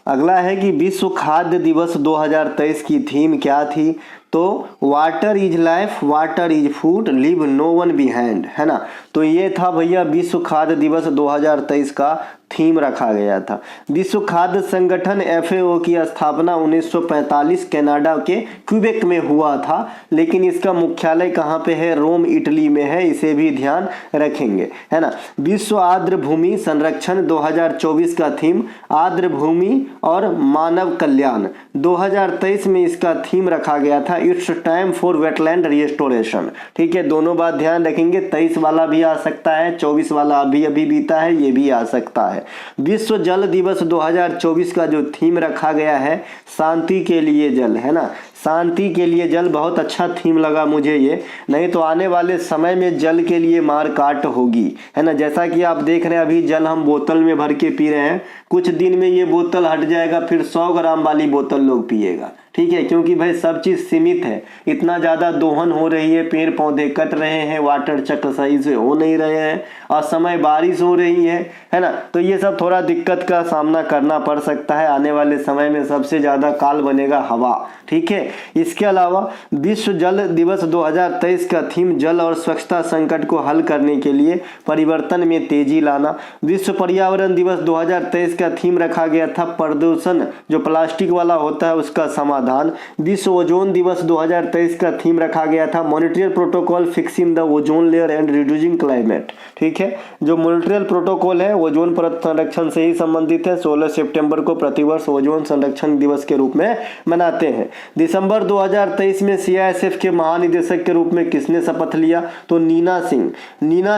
अगला है कि विश्व खाद्य दिवस 2023 की थीम क्या थी? तो water is life, water is food, leave no one behind, है ना। तो ये था भैया विश्व खाद्य दिवस 2023 का थीम रखा गया था। विश्व खाद्य संगठन FAO की स्थापना 1945 कनाडा के क्यूबेक में हुआ था, लेकिन इसका मुख्यालय कहाँ पे है? रोम, इटली में है, इसे भी ध्यान रखेंगे, है ना। विश्व आर्द्र भूमि संरक्षण 2024 का थीम आर्द्र भूमि और मानव कल्याण। 2023 में इसका थीम रखा गया था it's time for wetland restoration, ठीक है। दोनों बात ध्यान रखेंगे, 23 वाला भी आ सकता है, 24 वाला अभी बीता है, ये भी आ सकता है। विश्व जल दिवस 2024 का जो थीम रखा गया है शांति के लिए जल, है ना, शांति के लिए जल। बहुत अच्छा थीम लगा मुझे ये, नहीं तो आने वाले समय में जल के लिए मार काट होगी, है ना। जैसा कि आप देख रहे हैं अभी जल हम बोतल में भर के पी रहे हैं, कुछ दिन में ये बोतल हट जाएगा, फिर 100 ग्राम वाली बोतल लोग पिएगा, ठीक है, क्योंकि भाई सब चीज सीमित है। इतना ज्यादा दोहन हो रही है, पेड़ पौधे कट रहे हैं, वाटर चक्र सही से हो नहीं रहे हैं, असमय बारिश हो रही है ना। तो ये सब थोड़ा दिक्कत का सामना करना पड़ सकता है। आने वाले समय में सबसे ज्यादा काल बनेगा हवा, ठीक है। इसके अलावा विश्व जल दिवस 2023 का थीम जल और स्वच्छता संकट को हल करने के लिए परिवर्तन में तेजी लाना। विश्व पर्यावरण दिवस 2023 का थीम रखा गया था प्रदूषण जो प्लास्टिक वाला होता है उसका समाधान। विश्व ओजोन दिवस 2023 का थीम रखा गया था Montreal protocol fixing the ozone layer and reducing climate, ठीक है। जो मॉनिट्रियल प्रोटोकॉल है ओजोन परत संरक्षण से ही संबंधित है। 16 सितंबर को प्रतिवर्ष ओजोन संरक्षण दिवस के रूप में मनाते हैं। दिसंबर 2023 में CISF के महानिदेशक के रूप में किसने शपथ लिया? तो नीना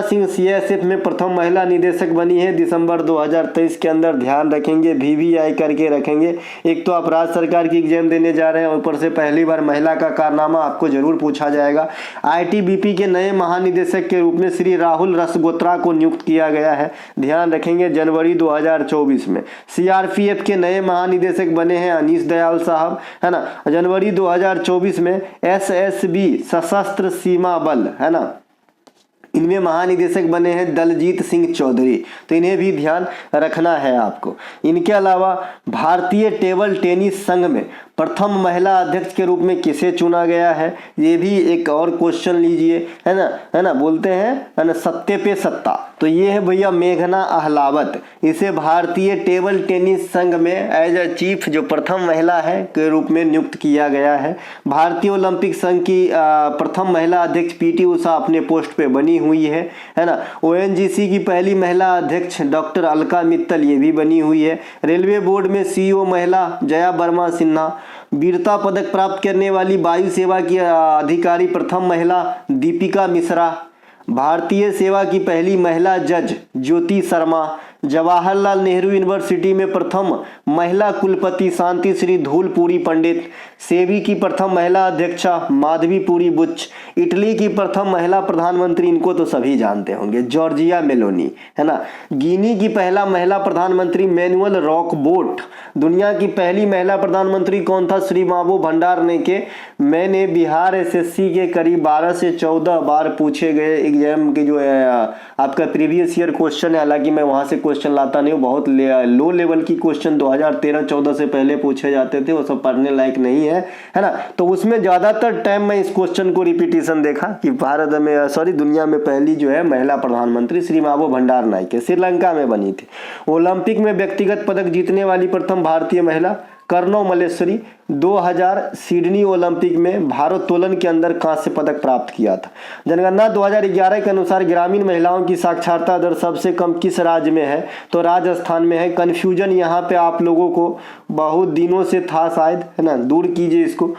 सिंह CISF में प्रथम महिला निदेशक बनी है दिसंबर 2023 के अंदर। ध्यान रखेंगे, VVI करके रखेंगे। एक तो आप राज्य सरकार की एग्जाम देने जा रहे हैं। ऊपर से पहली बार महिला का कारनामा आपको जरूर पूछा जाएगा। आईटीबीपी के नए महानिदेशक के रूप में श्री राहुल रसगोत्रा को नियुक्त किया गया है, ध्यान रखेंगे, जनवरी 2024 में। सीआरपीएफ के नए महानिदेशक बने हैं अनीस दयाल साहब, है ना, जनवरी 2024 में। एसएसबी सशस्त्र सीमा बल, है ना, इनमें महानिदेशक बने हैं दलजीत सिंह चौधरी, तो इन्हें भी ध्यान रखना है आपको। इनके अलावा भारतीय टेबल टेनिस संघ में प्रथम महिला अध्यक्ष के रूप में किसे चुना गया है, ये भी एक और क्वेश्चन लीजिए, है ना, बोलते हैं, है ना, सत्ते पे सत्ता, तो ये है भैया मेघना अहलावत। इसे भारतीय टेबल टेनिस संघ में एज अ चीफ जो प्रथम महिला है के रूप में नियुक्त किया गया है। भारतीय ओलंपिक संघ की प्रथम महिला अध्यक्ष पीटी उषा अपने पोस्ट पे बनी हुई है ना। ओएनजीसी की पहली महिला अध्यक्ष डॉक्टर अलका मित्तल, ये भी बनी हुई है। रेलवे बोर्ड में सीईओ महिला जया वर्मा सिन्हा। वीरता पदक प्राप्त करने वाली वायु सेवा की अधिकारी प्रथम महिला दीपिका मिश्रा। भारतीय सेवा की पहली महिला जज ज्योति शर्मा। जवाहरलाल नेहरू यूनिवर्सिटी में प्रथम महिला कुलपति शांति श्री धूलपुरी पंडित। सेबी की प्रथम महिला अध्यक्षा माधवी पुरी बुच। इटली की प्रथम महिला प्रधानमंत्री, इनको तो सभी जानते होंगे, जॉर्जिया मेलोनी, है ना। गिनी की पहला महिला प्रधानमंत्री मैनुअल रॉकबोट। दुनिया की पहली महिला प्रधानमंत्री कौन था, श्री माबो भंडारनेके। मैंने बिहार एसएससी के करीब 12 से 14 बार पूछे गए एग्जाम के जो है आपका प्रीवियस ईयर क्वेश्चन है, हालांकि मैं वहां से क्वेश्चन लाता नहीं हूँ, बहुत लो लेवल की क्वेश्चन 2013-14 से पहले पूछे जाते थे, वो सब पढ़ने लायक नहीं है ना। तो उसमें ज्यादातर टाइम मैं इस क्वेश्चन को रिपीटिशन देखा कि भारत में दुनिया में पहली जो है महिला प्रधानमंत्री श्री माबो भंडारनायके श्रीलंका में बनी थी। ओलंपिक में व्यक्तिगत पदक जीतने वाली प्रथम भारतीय महिला कर्णो मल्लेश्वरी। 2000 सिडनी ओलंपिक में भारोत्तोलन के अंदर कांस्य पदक प्राप्त किया था। जनगणना 2011 के अनुसार ग्रामीण महिलाओं की साक्षरता दर सबसे कम किस राज्य में है, तो राजस्थान में है। कंफ्यूजन यहाँ पे आप लोगों को बहुत दिनों से था शायद, है ना, दूर कीजिए इसको।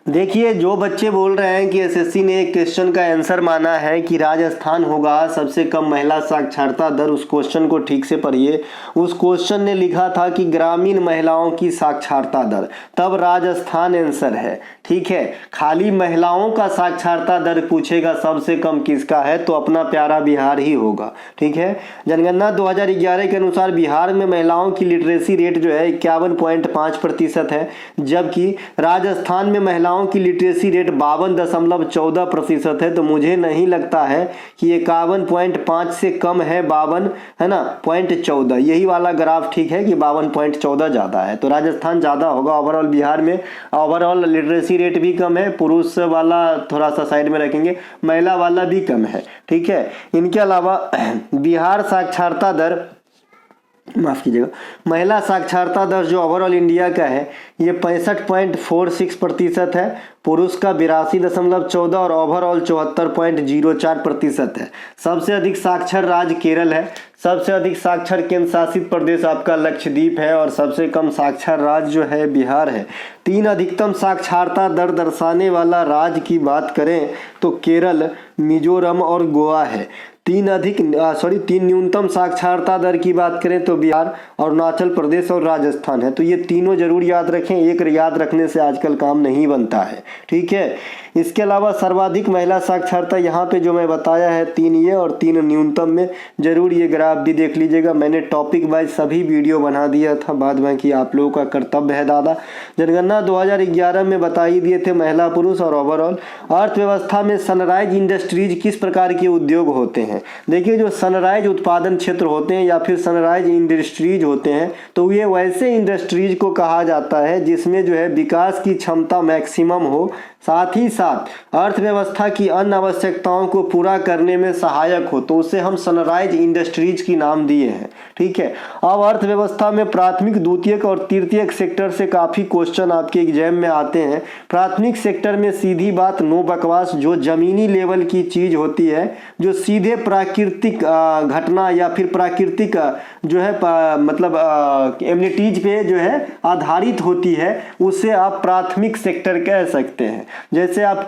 देखिए, जो बच्चे बोल रहे हैं कि एसएससी ने एक क्वेश्चन का आंसर माना है कि राजस्थान होगा सबसे कम महिला साक्षरता दर, उस क्वेश्चन को ठीक से पढ़िए। उस क्वेश्चन ने लिखा था कि ग्रामीण महिलाओं की साक्षरता दर, तब राजस्थान आंसर है, ठीक है। खाली महिलाओं का साक्षरता दर पूछेगा सबसे कम किसका है, तो अपना प्यारा बिहार ही होगा, ठीक है। जनगणना 2011 के अनुसार बिहार में महिलाओं की लिटरेसी रेट जो है 51.5% है, जबकि राजस्थान में महिलाओं की लिटरेसी रेट 52.14% है। तो मुझे नहीं लगता है कि 51.5 से कम है 52, है ना, .14, यही वाला ग्राफ ठीक है कि 52.14 ज्यादा है, तो राजस्थान ज्यादा होगा। ओवरऑल बिहार में ओवरऑल लिटरेसी रेट भी कम है, पुरुष वाला थोड़ा सा साइड में रखेंगे, महिला वाला भी कम है, ठीक है। इनके अलावा बिहार साक्षरता दर, माफ कीजिएगा, महिला साक्षरता दर जो ओवरऑल इंडिया का है ये 65.46% है, पुरुष का 82.14 और ओवरऑल 74.04% है। सबसे अधिक साक्षर राज्य केरल है, सबसे अधिक साक्षर केंद्र शासित प्रदेश आपका लक्षद्वीप है, और सबसे कम साक्षर राज्य जो है बिहार है। 3 अधिकतम साक्षरता दर दर्शाने वाला राज्य की बात करें तो केरल, मिजोरम और गोवा है। 3 न्यूनतम साक्षरता दर की बात करें तो बिहार, अरुणाचल प्रदेश और राजस्थान है। तो ये तीनों जरूर याद रखें, एक याद रखने से आजकल काम नहीं बनता है, ठीक है। इसके अलावा सर्वाधिक महिला साक्षरता यहाँ पे जो मैं बताया है 3 ये और 3 न्यूनतम में, जरूर ये ग्राफ भी देख लीजिएगा। मैंने टॉपिक वाइज सभी वीडियो बना दिया था, बाद में कि आप लोगों का कर्तव्य है दादा। जनगणना 2011 में बता ही दिए थे महिला पुरुष और ओवरऑल। अर्थव्यवस्था में सनराइज इंडस्ट्रीज किस प्रकार के उद्योग होते हैं। देखिए, जो सनराइज उत्पादन क्षेत्र होते हैं या फिर सनराइज इंडस्ट्रीज होते हैं, तो ये वैसे इंडस्ट्रीज को कहा जाता है जिसमें जो है विकास की क्षमता मैक्सिमम हो, साथ ही साथ अर्थव्यवस्था की अन्य आवश्यकताओं को पूरा करने में सहायक हो, तो उसे हम सनराइज इंडस्ट्रीज की नाम दिए हैं, ठीक है। अब अर्थव्यवस्था में प्राथमिक, द्वितीयक और तृतीयक सेक्टर से काफी क्वेश्चन आपके एग्जाम में आते हैं। प्राथमिक सेक्टर में सीधी बात, नो बकवास, जो जमीनी लेवल की चीज होती है, जो सीधे प्राकृतिक घटना या फिर प्राकृतिक जो है मतलब एमिनिटीज पे जो है आधारित होती है, उसे आप प्राथमिक सेक्टर कह सकते हैं। जैसे आप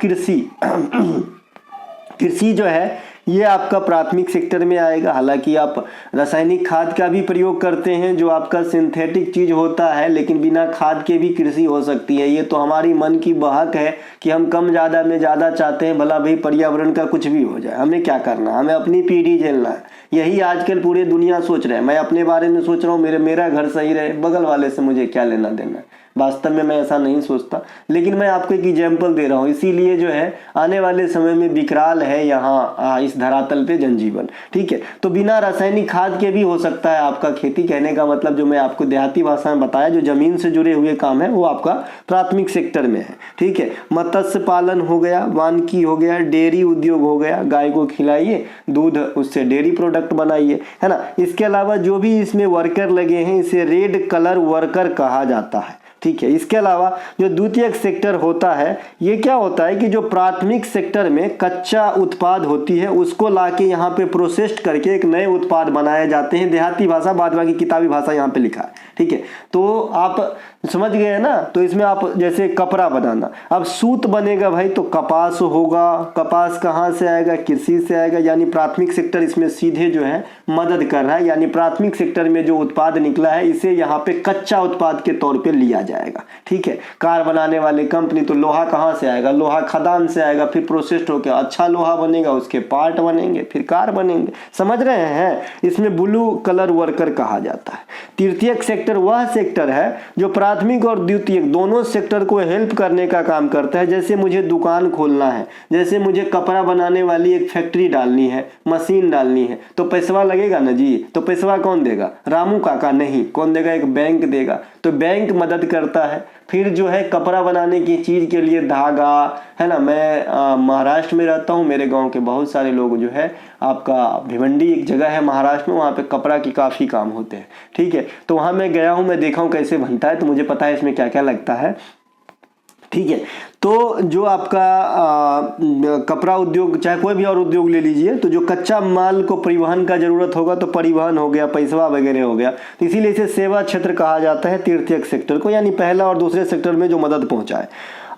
कृषि जो है ये आपका प्राथमिक सेक्टर में आएगा। हालांकि आप रासायनिक खाद का भी प्रयोग करते हैं जो आपका सिंथेटिक चीज होता है, लेकिन बिना खाद के भी कृषि हो सकती है। ये तो हमारी मन की बहक है कि हम कम ज़्यादा में ज़्यादा चाहते हैं, भला भाई पर्यावरण का कुछ भी हो जाए, हमें क्या करना, हमें अपनी पीढ़ी झेलना है। यही आजकल पूरी दुनिया सोच रहे हैं। मैं अपने बारे में सोच रहा हूँ, मेरा घर सही रहे, बगल वाले से मुझे क्या लेना देना है। वास्तव में मैं ऐसा नहीं सोचता, लेकिन मैं आपको एक एग्जाम्पल दे रहा हूँ। इसीलिए जो है आने वाले समय में विकराल है यहाँ इस धरातल पे जनजीवन। ठीक है, तो बिना रासायनिक खाद के भी हो सकता है आपका खेती। कहने का मतलब जो मैं आपको देहाती भाषा में बताया, जो जमीन से जुड़े हुए काम है वो आपका प्राथमिक सेक्टर में है। ठीक है, मत्स्य पालन हो गया, वानिकी हो गया, डेयरी उद्योग हो गया, गाय को खिलाइए, दूध, उससे डेयरी प्रोडक्ट बनाइए, है ना। इसके अलावा जो भी इसमें वर्कर लगे हैं, इसे रेड कलर वर्कर कहा जाता है। ठीक है, इसके अलावा जो द्वितीयक सेक्टर होता है, ये क्या होता है कि जो प्राथमिक सेक्टर में कच्चा उत्पाद होती है उसको लाके यहाँ पे प्रोसेस्ड करके एक नए उत्पाद बनाए जाते हैं। देहाती भाषा, बाद बाकी किताबी भाषा यहाँ पे लिखा है। ठीक है, तो आप समझ गए ना। तो इसमें आप जैसे कपड़ा बनाना, अब सूत बनेगा भाई तो कपास होगा। कपास कहाँ से आएगा? कृषि से आएगा। यानी प्राथमिक सेक्टर इसमें सीधे जो है मदद कर रहा है। यानी प्राथमिक सेक्टर में जो उत्पाद निकला है इसे यहाँ पे कच्चा उत्पाद के तौर पे लिया जाएगा। ठीक है, कार बनाने वाले कंपनी, तो लोहा कहाँ से आएगा? लोहा खदान से आएगा, फिर प्रोसेस्ड होकर अच्छा लोहा बनेगा, उसके पार्ट बनेंगे, फिर कार बनेंगे। समझ रहे हैं? इसमें ब्लू कलर वर्कर कहा जाता है। तृतीयक सेक्टर वह सेक्टर है जो प्राथमिक और द्वितीयक दोनों सेक्टर को हेल्प करने का काम करता है। जैसे मुझे दुकान खोलना है, जैसे मुझे कपड़ा बनाने वाली एक फैक्ट्री डालनी है, मशीन डालनी है, तो पैसवा लगेगा ना जी। तो पैसवा कौन देगा? रामू काका नहीं, कौन देगा? एक बैंक देगा। तो बैंक मदद करता है। फिर जो है कपड़ा बनाने की चीज के लिए धागा, है ना। मैं महाराष्ट्र में रहता हूँ, मेरे गांव के बहुत सारे लोग जो है, आपका भिवंडी एक जगह है महाराष्ट्र में, वहाँ पे कपड़ा की काफी काम होते हैं। ठीक है, तो वहाँ मैं गया हूँ, मैं देखा हूँ कैसे बनता है, तो मुझे पता है इसमें क्या क्या लगता है। ठीक है, तो जो आपका कपड़ा उद्योग, चाहे कोई भी और उद्योग ले लीजिए, तो जो कच्चा माल को परिवहन का जरूरत होगा तो परिवहन हो गया, पैसवा वगैरह हो गया। तो इसीलिए इसे सेवा क्षेत्र कहा जाता है, तृतीयक सेक्टर को। यानी पहला और दूसरे सेक्टर में जो मदद पहुंचाए।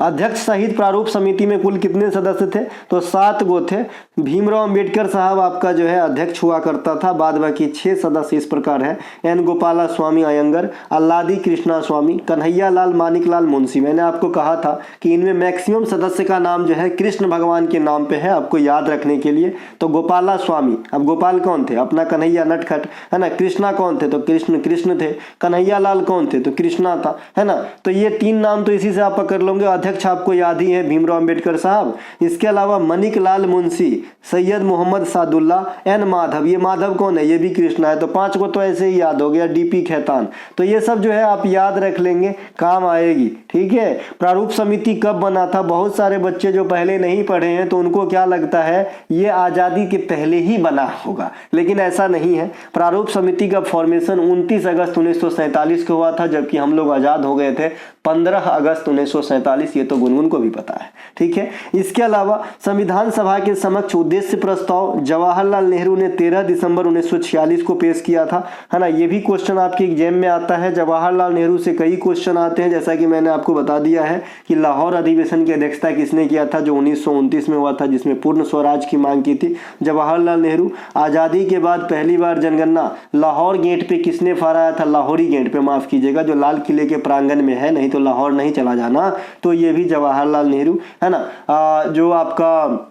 अध्यक्ष सहित प्रारूप समिति में कुल कितने सदस्य थे? तो 7 गो थे। भीमराव अंबेडकर साहब आपका जो है अध्यक्ष हुआ करता था। बाद बाकी 6 सदस्य इस प्रकार है: एन गोपाला स्वामी अयंगर, अल्लादी कृष्णा स्वामी, कन्हैया लाल मानिकलाल मुंशी। मैंने आपको कहा था कि इनमें मैक्सिमम सदस्य का नाम जो है कृष्ण भगवान के नाम पे है, आपको याद रखने के लिए। तो गोपाला स्वामी, अब गोपाल कौन थे? अपना कन्हैया नटखट, है ना। कृष्णा कौन थे? तो कृष्ण थे। कन्हैया लाल कौन थे? तो कृष्णा था, है ना। तो ये 3 नाम तो इसी से आप पकड़ लोगे। अध्यक्ष आपको याद ही है, भीमराव अंबेडकर साहब। इसके अलावा मनिकलाल मुंशी, सैयद मोहम्मद सादुल्ला, एन माधव। ये माधव कौन है? ये भी कृष्णा है। तो 5 को तो ऐसे ही याद हो गया। डीपी खेतान। तो ये सब जो है आप याद रख लेंगे, काम आएगी। ठीक है, प्रारूप समिति कब बना था? बहुत सारे बच्चे जो पहले नहीं पढ़े हैं तो उनको क्या लगता है ये आजादी के पहले ही बना होगा, लेकिन ऐसा नहीं है। प्रारूप समिति का फॉर्मेशन 29 अगस्त 1947 को हुआ था, जबकि हम लोग आजाद हो गए थे 15 अगस्त 1947। ये तो गुनगुन को भी पता है। ठीक है, इसके अलावा संविधान सभा के समक्ष उद्देश्य प्रस्ताव जवाहरलाल नेहरू ने 13 दिसंबर 1946 को पेश किया था, है ना। ये भी क्वेश्चन आपके एग्जाम में आता है। जवाहरलाल नेहरू से कई क्वेश्चन आते हैं, जैसा कि मैंने आपको बता दिया है कि लाहौर अधिवेशन की अध्यक्षता किसने किया था, जो 1929 में हुआ था, जिसमें पूर्ण स्वराज की मांग की थी जवाहरलाल नेहरू। आजादी के बाद पहली बार जनगणना लाहौर गेट पे किसने फहराया था? लाहौरी गेट पे, माफ कीजिएगा, जो लाल किले के प्रांगण में है, नहीं तो लाहौर नहीं चला जाना। तो ये भी जवाहरलाल नेहरू, है ना। जो आपका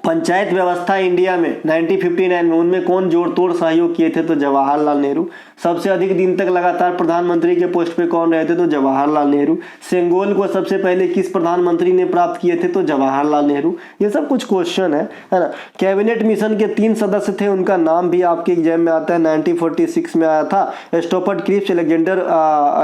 पंचायत व्यवस्था इंडिया में 1959 में, उनमें कौन जोड़ तोड़ सहयोग किए थे? तो जवाहरलाल नेहरू। सबसे अधिक दिन तक लगातार प्रधानमंत्री के पोस्ट पे कौन रहे थे? तो जवाहरलाल नेहरू। सेंगोल को सबसे पहले किस प्रधानमंत्री ने प्राप्त किए थे? तो जवाहरलाल नेहरू। ये सब कुछ क्वेश्चन है ना। कैबिनेट मिशन के 3 सदस्य थे, उनका नाम भी आपके एग्जाम में आता है। 1946 में आया था स्टोफर्ड क्रिप्स, अलेक्जेंडर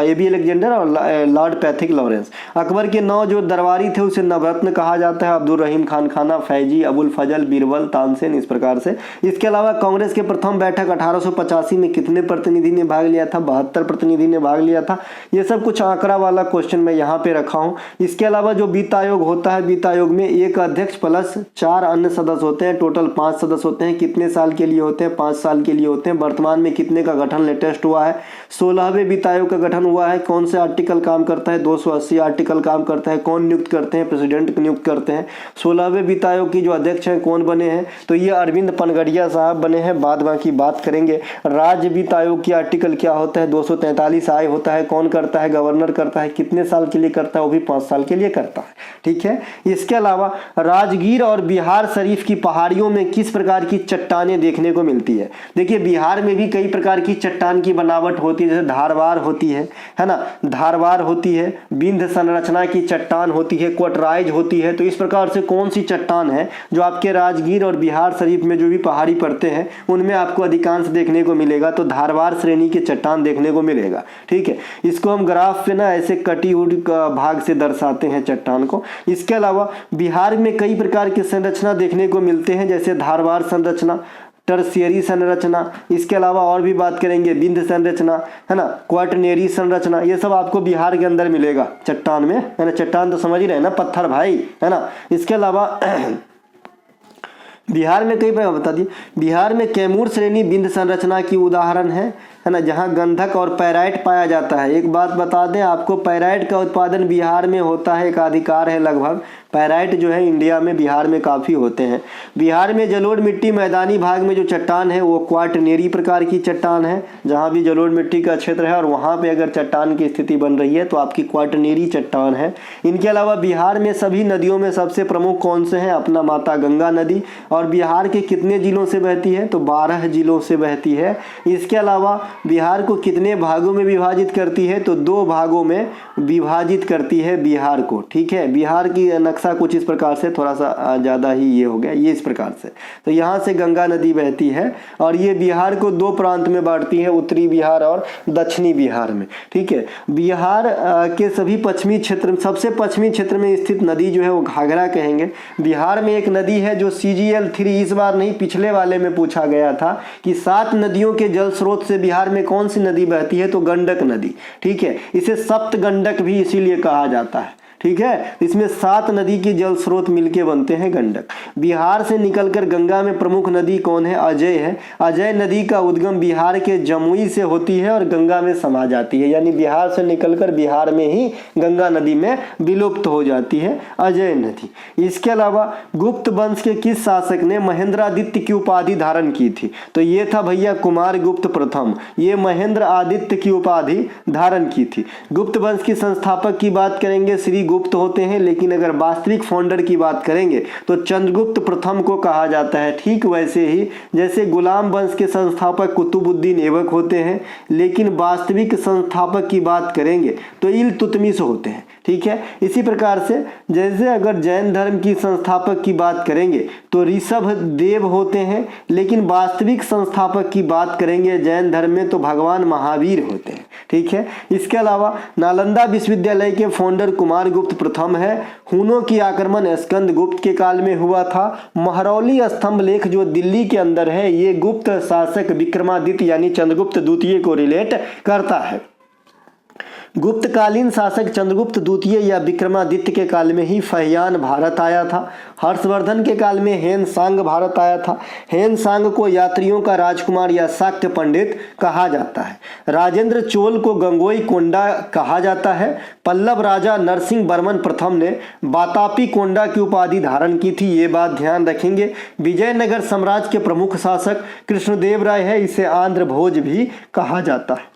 एबी अलेक्जेंडर और लॉर्ड पैथिक लॉरेंस। अकबर के 9 जो दरबारी थे उसे नवरत्न कहा जाता है: अब्दुल रहीम खान खाना, फैजी, अबुल फजल, बीरबल, तानसेन, इस प्रकार से। इसके अलावा कांग्रेस के प्रथम बैठक 1885 में कितने प्रतिनिधि ने भाग लिया था? 72 प्रतिनिधि ने भाग लिया था। ये सब कुछ आंकड़ा वाला क्वेश्चन मैं यहाँ पे रखा हूँ। इसके अलावा जो वित्त आयोग होता है, वित्त आयोग में एक अध्यक्ष प्लस 4 अन्य सदस्य होते हैं। टोटल 5 सदस्य होते हैं। कितने साल के लिए होते हैं? 5 साल के लिए होते हैं। वर्तमान में कितने का गठन लेटेस्ट हुआ है? 16वें वित्त आयोग का गठन हुआ है। कौन से आर्टिकल काम करता है? 280 आर्टिकल काम करता है। कौन नियुक्त करते हैं? प्रेसिडेंट नियुक्त करते हैं। 16वें वित्त आयोग की जो अध्यक्ष अध्यक्ष हैं कौन बने हैं, तो ये अरविंद पनगड़िया साहब बने हैं। बाद बाकी बात करेंगे। राज्य वित्त आयोग की आर्टिकल क्या होता है, 243 आय होता है, कौन करता है, गवर्नर करता है, कितने साल के लिए करता है, वो भी 5 साल के लिए करता है, ठीक है। इसके अलावा राजगीर और बिहार शरीफ की पहाड़ियों में किस प्रकार की चट्टानें देखने को मिलती है। देखिए बिहार में भी कई प्रकार की चट्टान की बनावट होती है, जैसे धारवार होती है ना, धारवार होती है, बिंद संरचना की चट्टान होती है, क्वार्टराइज होती है। तो इस प्रकार से कौन सी चट्टान है जो आपके राजगीर और बिहार शरीफ में जो भी पहाड़ी पड़ते हैं उनमें आपको अधिकांश देखने को मिलेगा, तो धारवार श्रेणी के चट्टान देखने को मिलेगा, ठीक है। इसको हम ग्राफ पे ना ऐसे कटी हुई भाग से दर्शाते हैं चट्टान को। इसके अलावा बिहार में कई प्रकार की संरचना देखने को मिलते हैं, जैसे धारवार संरचना, टर्शियरी संरचना, इसके अलावा और भी बात करेंगे बिंद संरचना, है ना, क्वाटरनरी संरचना, ये सब आपको बिहार के अंदर मिलेगा चट्टान में, है ना। चट्टान तो समझ ही रहे हैं ना, पत्थर भाई, है ना। इसके अलावा बिहार में कई प्रकार बता दिए, बिहार में कैमूर श्रेणी बिंद संरचना की उदाहरण है ना, जहां गंधक और पैराइट पाया जाता है। एक बात बता दें आपको, पैराइट का उत्पादन बिहार में होता है, एकाधिकार है लगभग। पैराइट जो है इंडिया में बिहार में काफ़ी होते हैं। बिहार में जलोढ़ मिट्टी मैदानी भाग में जो चट्टान है वो क्वाटरनरी प्रकार की चट्टान है, जहाँ भी जलोढ़ मिट्टी का क्षेत्र है और वहाँ पे अगर चट्टान की स्थिति बन रही है तो आपकी क्वाटरनरी चट्टान है। इनके अलावा बिहार में सभी नदियों में सबसे प्रमुख कौन से हैं, अपना माता गंगा नदी, और बिहार के कितने जिलों से बहती है, तो 12 जिलों से बहती है। इसके अलावा बिहार को कितने भागों में विभाजित करती है, तो 2 भागों में विभाजित करती है बिहार को, ठीक है। बिहार की नक्शा कुछ इस प्रकार से, थोड़ा सा ज़्यादा ही ये हो गया, ये इस प्रकार से। तो यहाँ से गंगा नदी बहती है और ये बिहार को 2 प्रांत में बांटती है, उत्तरी बिहार और दक्षिणी बिहार में, ठीक है। बिहार के सभी पश्चिमी क्षेत्र, सबसे पश्चिमी क्षेत्र में स्थित नदी जो है वो घाघरा कहेंगे। बिहार में एक नदी है जो CGL3, इस बार नहीं पिछले वाले में पूछा गया था कि 7 नदियों के जल स्रोत से बिहार में कौन सी नदी बहती है, तो गंडक नदी, ठीक है। इसे सप्त गंडक भी इसीलिए कहा जाता है, ठीक है। इसमें 7 नदी के जल स्रोत मिलके बनते हैं गंडक। बिहार से निकलकर गंगा में प्रमुख नदी कौन है, अजय है। अजय नदी का उद्गम बिहार के जमुई से होती है और गंगा में समा जाती है, यानी बिहार से निकलकर बिहार में ही गंगा नदी में विलुप्त हो जाती है अजय नदी। इसके अलावा गुप्त वंश के किस शासक ने महेंद्रादित्य की उपाधि धारण की थी, तो ये था भैया कुमार गुप्त प्रथम, ये महेंद्र आदित्य की उपाधि धारण की थी। गुप्त वंश की संस्थापक की बात करेंगे श्री गुप्त होते हैं, लेकिन अगर वास्तविक फाउंडर की बात करेंगे तो चंद्रगुप्त प्रथम को कहा जाता है। ठीक वैसे ही जैसे गुलाम वंश के संस्थापक कुतुबुद्दीन ऐबक होते हैं, लेकिन वास्तविक संस्थापक की बात करेंगे तो इल्तुतमिश होते हैं, ठीक है। इसी प्रकार से जैसे अगर जैन धर्म की संस्थापक की बात करेंगे तो ऋषभ देव होते हैं, लेकिन वास्तविक संस्थापक की बात करेंगे जैन धर्म में तो भगवान महावीर होते हैं, ठीक है। इसके अलावा नालंदा विश्वविद्यालय के फाउंडर कुमार गुप्त प्रथम है। हुनों की आक्रमण स्कंद गुप्त के काल में हुआ था। महरौली स्तंभ लेख जो दिल्ली के अंदर है ये गुप्त शासक विक्रमादित्य यानी चंद्रगुप्त द्वितीय को रिलेट करता है। गुप्तकालीन शासक चंद्रगुप्त द्वितीय या विक्रमादित्य के काल में ही फहियान भारत आया था। हर्षवर्धन के काल में हेनसांग भारत आया था। हेनसांग को यात्रियों का राजकुमार या शाक्य पंडित कहा जाता है। राजेंद्र चोल को गंगोई कोंडा कहा जाता है। पल्लव राजा नरसिंह वर्मन प्रथम ने बातापी कोंडा की उपाधि धारण की थी, ये बात ध्यान रखेंगे। विजयनगर साम्राज्य के प्रमुख शासक कृष्णदेव राय है, इसे आंध्र भोज भी कहा जाता है।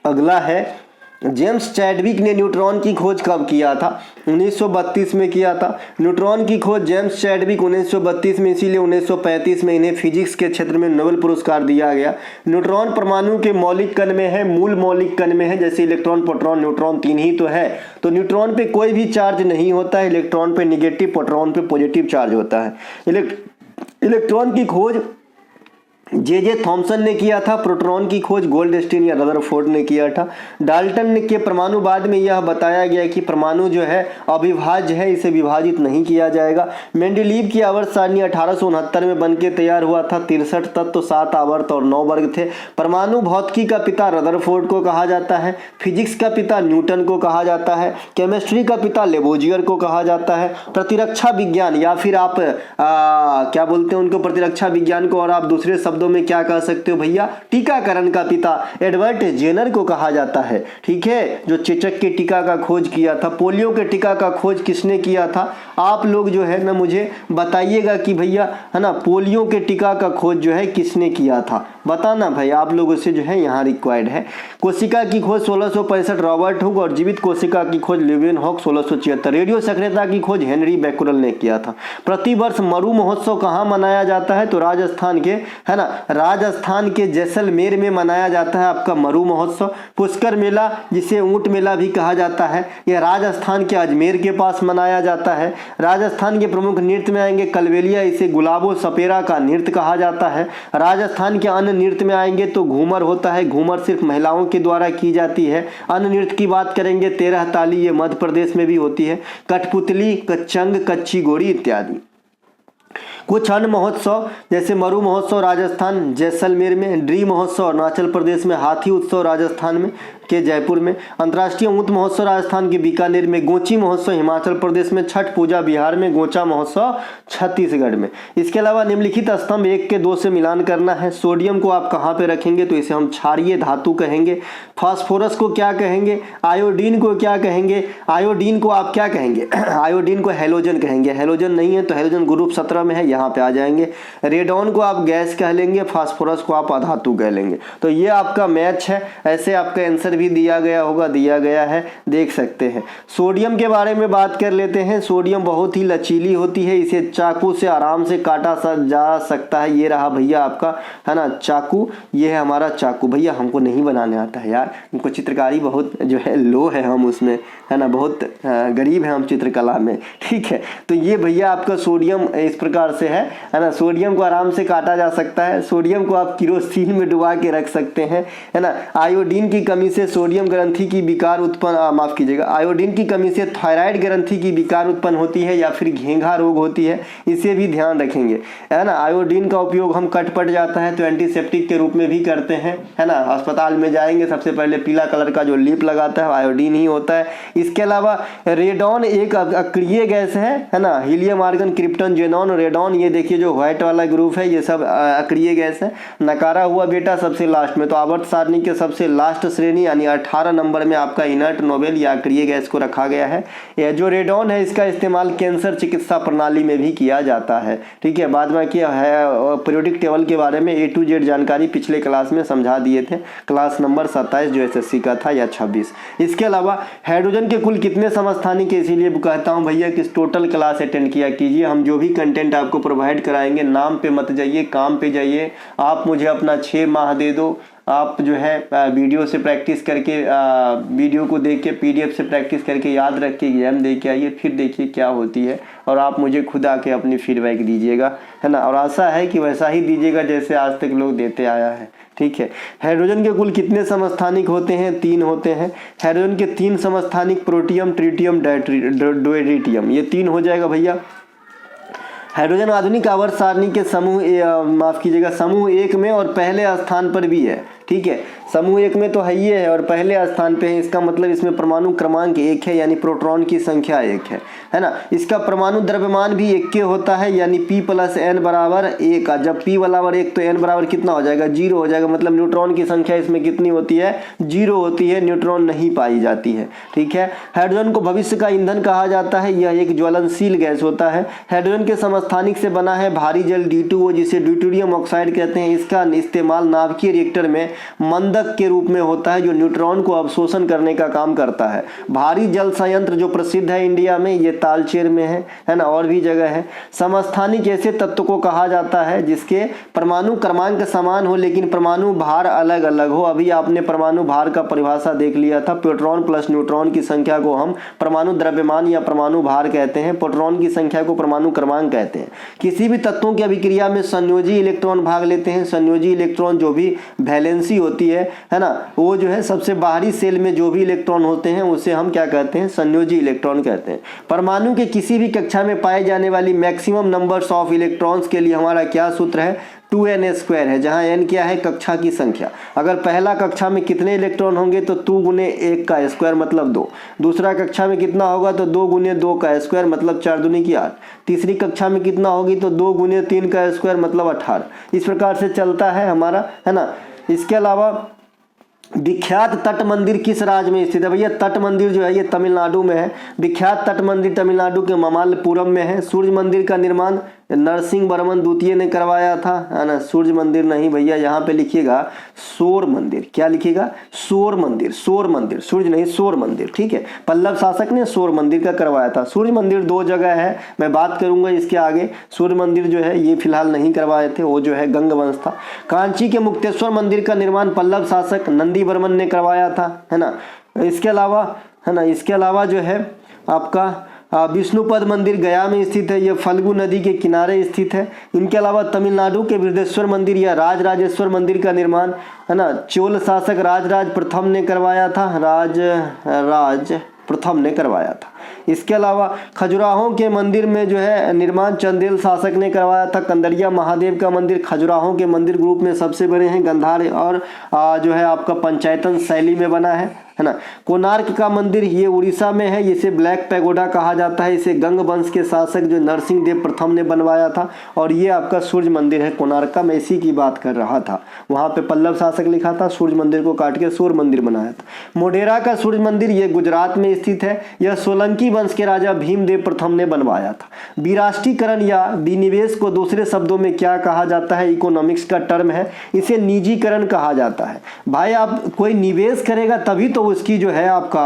अगला है जेम्स चैडविक ने न्यूट्रॉन की खोज कब किया था, 1932 में किया था। न्यूट्रॉन की खोज जेम्स चैडविक 1932 में, इसीलिए 1935 में इन्हें फिजिक्स के क्षेत्र में नोबेल पुरस्कार दिया गया। न्यूट्रॉन परमाणु के मौलिक कण में है, मूल मौलिक कण में है, जैसे इलेक्ट्रॉन प्रोटॉन न्यूट्रॉन 3 ही तो है। तो न्यूट्रॉन पे कोई भी चार्ज नहीं होता है, इलेक्ट्रॉन पे निगेटिव, प्रोटॉन पे पॉजिटिव चार्ज होता है। इलेक्ट्रॉन की खोज जे थॉमसन ने किया था। प्रोटॉन की खोज गोल्डस्टीन या रदरफोर्ड ने किया था। डाल्टन के परमाणुवाद में यह बताया गया कि परमाणु जो है अविभाज्य है, इसे विभाजित नहीं किया जाएगा। मेंडेलीव की आवर्त सारणी 1869 में बनके तैयार हुआ था। 63 तत्व, 7 आवर्त और 9 वर्ग थे। परमाणु भौतिकी का पिता रदरफोर्ड को कहा जाता है। फिजिक्स का पिता न्यूटन को कहा जाता है। केमिस्ट्री का पिता लेबोजियर को कहा जाता है। प्रतिरक्षा विज्ञान या फिर आप क्या बोलते हैं उनको, प्रतिरक्षा विज्ञान को और आप दूसरे शब्द शब्दों में क्या कह सकते हो भैया, टीकाकरण का पिता एडवर्ड जेनर को कहा जाता है। ठीक है, जो चेचक के टीका का खोज किया था। पोलियो के टीका का खोज किसने किया था? आप लोग जो है ना मुझे बताइएगा कि भैया है ना पोलियो के टीका का खोज जो है किसने किया था, बताना भाई, आप लोगों से जो है यहाँ रिक्वायर्ड है। कोशिका की खोज 1665 रॉबर्ट हुक और जीवित कोशिका की खोज लिविन हॉक 1676। रेडियो सक्रियता की खोज हेनरी बैकुरल ने किया था। प्रतिवर्ष मरु महोत्सव कहाँ मनाया जाता है? तो राजस्थान के है ना, राजस्थान के जैसलमेर में मनाया जाता है आपका मरु महोत्सव। पुष्कर मेला जिसे ऊंट मेला भी कहा जाता है, यह राजस्थान के अजमेर के पास मनाया जाता है। राजस्थान के प्रमुख नृत्य में आएंगे कलबेलिया, इसे गुलाबो सपेरा का नृत्य कहा जाता है। राजस्थान के अन्य नृत्य में आएंगे तो घूमर होता है, घूमर सिर्फ महिलाओं के द्वारा की जाती है। अन्य नृत्य की बात करेंगे 13 ताली, ये मध्य प्रदेश में भी होती है। कठपुतली, कच्चंग, कच्ची गोरी इत्यादि। कुछ अन्य महोत्सव जैसे मरु महोत्सव राजस्थान जैसलमेर में, ड्री महोत्सव अरुणाचल प्रदेश में, हाथी उत्सव राजस्थान में के जयपुर में, अंतर्राष्ट्रीय ऊंट महोत्सव राजस्थान के बीकानेर में, गोची महोत्सव हिमाचल प्रदेश में, छठ पूजा बिहार में, गोचा महोत्सव छत्तीसगढ़ में। इसके अलावा निम्नलिखित स्तंभ 1 के 2 से मिलान करना है। सोडियम को आप कहाँ पे रखेंगे? तो इसे हम क्षारीय धातु कहेंगे। फास्फोरस को क्या कहेंगे? आयोडीन को क्या कहेंगे? आयोडीन को आप क्या कहेंगे? आयोडीन को हैलोजन कहेंगे। हैलोजन नहीं है तो हैलोजन ग्रुप 17 में है, यहाँ पे आ जाएंगे। रेडॉन को आप गैस कह लेंगे, फास्फोरस को आप अधातु कह लेंगे। तो ये आपका मैच है, ऐसे आपका आंसर भी दिया गया होगा, दिया गया है, देख सकते हैं। सोडियम के बारे में बात कर लेते हैं। सोडियम बहुत ही लचीली होती है, इसे चाकू से आराम से काटा जा सकता है। ये रहा भैया आपका है ना चाकू, ये है हमारा चाकू। भैया हमको नहीं बनाने आता है यार, हमको चित्रकारी बहुत जो है लो है, हम उसमें है ना बहुत गरीब है हम चित्रकला में। ठीक है, तो ये भैया आपका सोडियम इस प्रकार से है ना। सोडियम को आराम से काटा जा सकता है। सोडियम को आप किरोसिन में डुबा के रख सकते हैं, है ना। आयोडीन की कमी से सोडियम ग्रंथि की विकार उत्पन्न, माफ कीजिएगा, आयोडीन की कमी से थायराइड ग्रंथि की विकार उत्पन्न होती है या फिर घेंघा रोग होती है, इसे भी ध्यान रखेंगे, है ना। आयोडीन का उपयोग हम कट पट जाता है तो एंटीसेप्टिक के रूप में भी करते हैं, है ना। अस्पताल में जाएंगे सबसे पहले पीला कलर का जो लीप लगाता है आयोडीन ही होता है। इसके अलावा रेडॉन एक अक्रिय गैस है ना। Helium, argon, krypton, xenon, radon, ये देखिए जो व्हाइट वाला ग्रुप है ये सब अक्रिय गैस है। नकारा हुआ बेटा सबसे लास्ट में, तो आवर्त सारणी के सबसे लास्ट श्रेणी यानी 18 नंबर में आपका इनर्ट नोबेल या अक्रिय गैस को रखा गया है। यह जो रेडॉन है इसका इस्तेमाल कैंसर चिकित्सा प्रणाली में भी किया जाता है। ठीक है, बाद में किया है पीरियोडिक टेबल के बारे में A to Z जानकारी पिछले क्लास में समझा दिए थे, क्लास नंबर 27 जो SSC का था या 26। इसके अलावा हाइड्रोजन के कुल कितने समस्थानिक है, इसीलिए कहता हूं भैया कि टोटल क्लास अटेंड किया कीजिए। हम जो भी कंटेंट आपको प्रोवाइड कराएंगे नाम पे मत जाइए, काम पे जाइए। आप मुझे अपना 6 माह दे दो, आप जो है वीडियो से प्रैक्टिस करके वीडियो को देख के PDF से प्रैक्टिस करके याद रख के एग्जाम दे के आइए, फिर देखिए क्या होती है और आप मुझे खुद आके अपनी फीडबैक दीजिएगा, है ना। और आशा है कि वैसा ही दीजिएगा जैसे आज तक लोग देते आया है। ठीक है, हाइड्रोजन के कुल कितने समस्थानिक होते हैं? 3 होते हैं। हाइड्रोजन के 3 समस्थानिक प्रोटियम, ट्रिटियम, ड्यूटेरियम, ये 3 हो जाएगा भैया। हाइड्रोजन आधुनिक आवर्त सारणी के माफ कीजिएगा समूह 1 में और पहले स्थान पर भी है। ठीक है, समूह 1 में तो है ये है और पहले स्थान पे है, इसका मतलब इसमें परमाणु क्रमांक 1 है यानी प्रोटॉन की संख्या 1 है ना। इसका परमाणु द्रव्यमान भी 1 के होता है यानी P + N = 1। जब P बराबर 1 तो N बराबर कितना हो जाएगा? 0 हो जाएगा। मतलब न्यूट्रॉन की संख्या इसमें कितनी होती है? 0 होती है, न्यूट्रॉन नहीं पाई जाती है। ठीक है, हाइड्रोजन को भविष्य का ईंधन कहा जाता है, यह एक ज्वलनशील गैस होता है। हाइड्रोजन के समस्थानिक से बना है भारी जल D2O जिसे ड्यूटेरियम ऑक्साइड कहते हैं। इसका इस्तेमाल नाभिकीय रिएक्टर में मंदक के रूप में होता है जो न्यूट्रॉन को अवशोषण करने का काम करता है। भारी जल संयंत्र जो प्रसिद्ध है इंडिया में ये तालचेर में है ना, और भी जगह है। समस्थानिक ऐसे तत्व को कहा जाता है जिसके परमाणु क्रमांक समान हो लेकिन परमाणु भार अलग अलग हो। अभी आपने परमाणु भार का परिभाषा देख लिया था, प्रोटॉन प्लस न्यूट्रॉन की संख्या को हम परमाणु द्रव्यमान या परमाणु भार कहते हैं, प्रोटॉन की संख्या को परमाणु क्रमांक कहते हैं। किसी भी तत्वों की अभिक्रिया में संयोजी इलेक्ट्रॉन भाग लेते हैं। संयोजी इलेक्ट्रॉन जो भी वैलेंसी रूसी होती है ना, वो जो है सबसे बाहरी सेल में जो भी इलेक्ट्रॉन होते हैं उसे हम क्या कहते हैं, संयोजी इलेक्ट्रॉन कहते हैं। परमाणु के किसी भी कक्षा में पाए जाने वाली मैक्सिमम नंबर्स ऑफ इलेक्ट्रॉन्स के लिए हमारा क्या सूत्र है, 2n² है, जहां n क्या है, कक्षा की संख्या। अगर पहला कक्षा में कितने इलेक्ट्रॉन होंगे तो 2 गुने 1 का स्क्वायर मतलब 2। दूसरा कक्षा में कितना होगा तो 2 गुने 2 का स्क्वायर मतलब 4 दूनी की 8। तीसरी कक्षा में कितना होगी तो 2 गुने 3 का स्क्वायर मतलब 18। इस प्रकार से चलता है हमारा, है ना। इसके अलावा विख्यात तट मंदिर किस राज्य में स्थित है, भैया तट मंदिर जो है ये तमिलनाडु में है। विख्यात तट मंदिर तमिलनाडु के ममल्लपुरम में है। सूर्य मंदिर का निर्माण नरसिंह वर्मन द्वितीय ने करवाया था, है ना। सूर्य मंदिर नहीं भैया, यहाँ पे लिखिएगा सौर मंदिर। क्या लिखिएगा, सौर मंदिर, सौर मंदिर, सूर्य नहीं सौर मंदिर, ठीक है। पल्लव शासक ने सौर मंदिर का करवाया था। सूर्य मंदिर 2 जगह है, मैं बात करूंगा इसके आगे। सूर्य मंदिर जो है ये फिलहाल नहीं करवाए थे, वो जो है गंग वंश था। कांची के मुक्तेश्वर मंदिर का निर्माण पल्लव शासक नंदी वर्मन ने करवाया था, है ना। इसके अलावा, है ना, इसके अलावा जो है आपका विष्णुपद मंदिर गया में स्थित है, यह फल्गु नदी के किनारे स्थित है। इनके अलावा तमिलनाडु के बृहदेश्वर मंदिर या राजराजेश्वर मंदिर का निर्माण, है ना, चोल शासक राजराज प्रथम ने करवाया था, राज प्रथम ने करवाया था। इसके अलावा खजुराहो के मंदिर में जो है निर्माण चंदेल शासक ने करवाया था। कंदरिया महादेव का मंदिर खजुराहो के मंदिर ग्रुप में सबसे बड़े हैं, गंधार और जो है आपका पंचायतन शैली में बना है ना। कोणार्क का मंदिर ये उड़ीसा में है, इसे ब्लैक पैगोडा कहा जाता है। इसे गंग वंश के शासक जो नरसिंह देव प्रथम ने बनवाया था। और ये आपका सूर्य मंदिर है कोणार्क का, मैं इसी की बात कर रहा था। वहाँ पे पल्लव शासक लिखा था, सूर्य मंदिर को काट के सूर्य मंदिर बनाया था। मोढेरा का सूर्य मंदिर ये गुजरात में स्थित है, यह सोलंकी वंश के राजा भीमदेव प्रथम ने बनवाया था। विराष्ट्रीकरण या विनिवेश को दूसरे शब्दों में क्या कहा जाता है, इकोनॉमिक्स का टर्म है, इसे निजीकरण कहा जाता है। भाई आप कोई निवेश करेगा तभी तो उसकी जो है आपका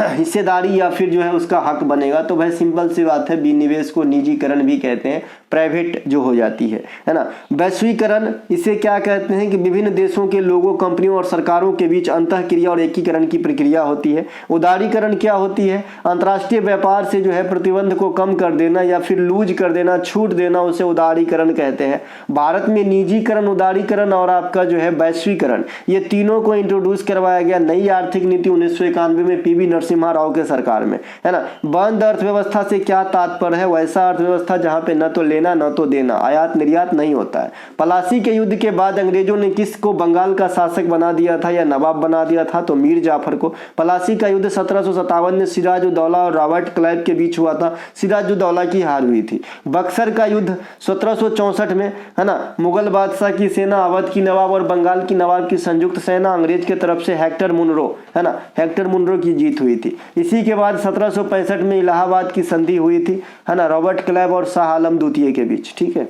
हिस्सेदारी या फिर जो है उसका हक बनेगा। तो भाई सिंपल सी बात है, विनिवेश को निजीकरण भी कहते हैं, प्राइवेट जो हो जाती है ना। वैश्वीकरण इसे क्या कहते हैं कि विभिन्न देशों के लोगों, कंपनियों और सरकारों के बीच अंतःक्रिया और एकीकरण की प्रक्रिया होती है। उदारीकरण क्या होती है, अंतर्राष्ट्रीय व्यापार से जो है प्रतिबंध को कम कर देना या फिर लूज कर देना, छूट देना, उसे उदारीकरण कहते हैं। भारत में निजीकरण, उदारीकरण और आपका जो है वैश्वीकरण, ये तीनों को इंट्रोड्यूस करवाया गया नई आर्थिक नीति 1991 में पीवी नरसिम्हा राव के सरकार में, है ना। बंद अर्थव्यवस्था से क्या तात्पर्य है, वैसा अर्थव्यवस्था जहां पे न तो लेना न तो देना, आयात निर्यात नहीं होता है। पलासी के युद्ध के बाद अंग्रेजों ने किसको बंगाल का शासक बना दिया था या नवाब बना दिया था, तो मीर जाफर को। पलासी का युद्ध 1757 में सिराजुद्दौला और रॉबर्ट क्लाइव के बीच हुआ था, सिराजुद्दौला की हार हुई थी। बक्सर का युद्ध 1764 में, है ना, मुगल बादशाह की सेना, अवध की नवाब और बंगाल की नवाब की संयुक्त सेना अंग्रेज के तरफ से हेक्टर मुनरो, है ना, हेक्टर मुनरो की जीत हुई थी। इसी के बाद 1765 में इलाहाबाद की संधि हुई थी, है ना, रॉबर्ट क्लाइव और शाह आलम द्वितीय के बीच, ठीक है।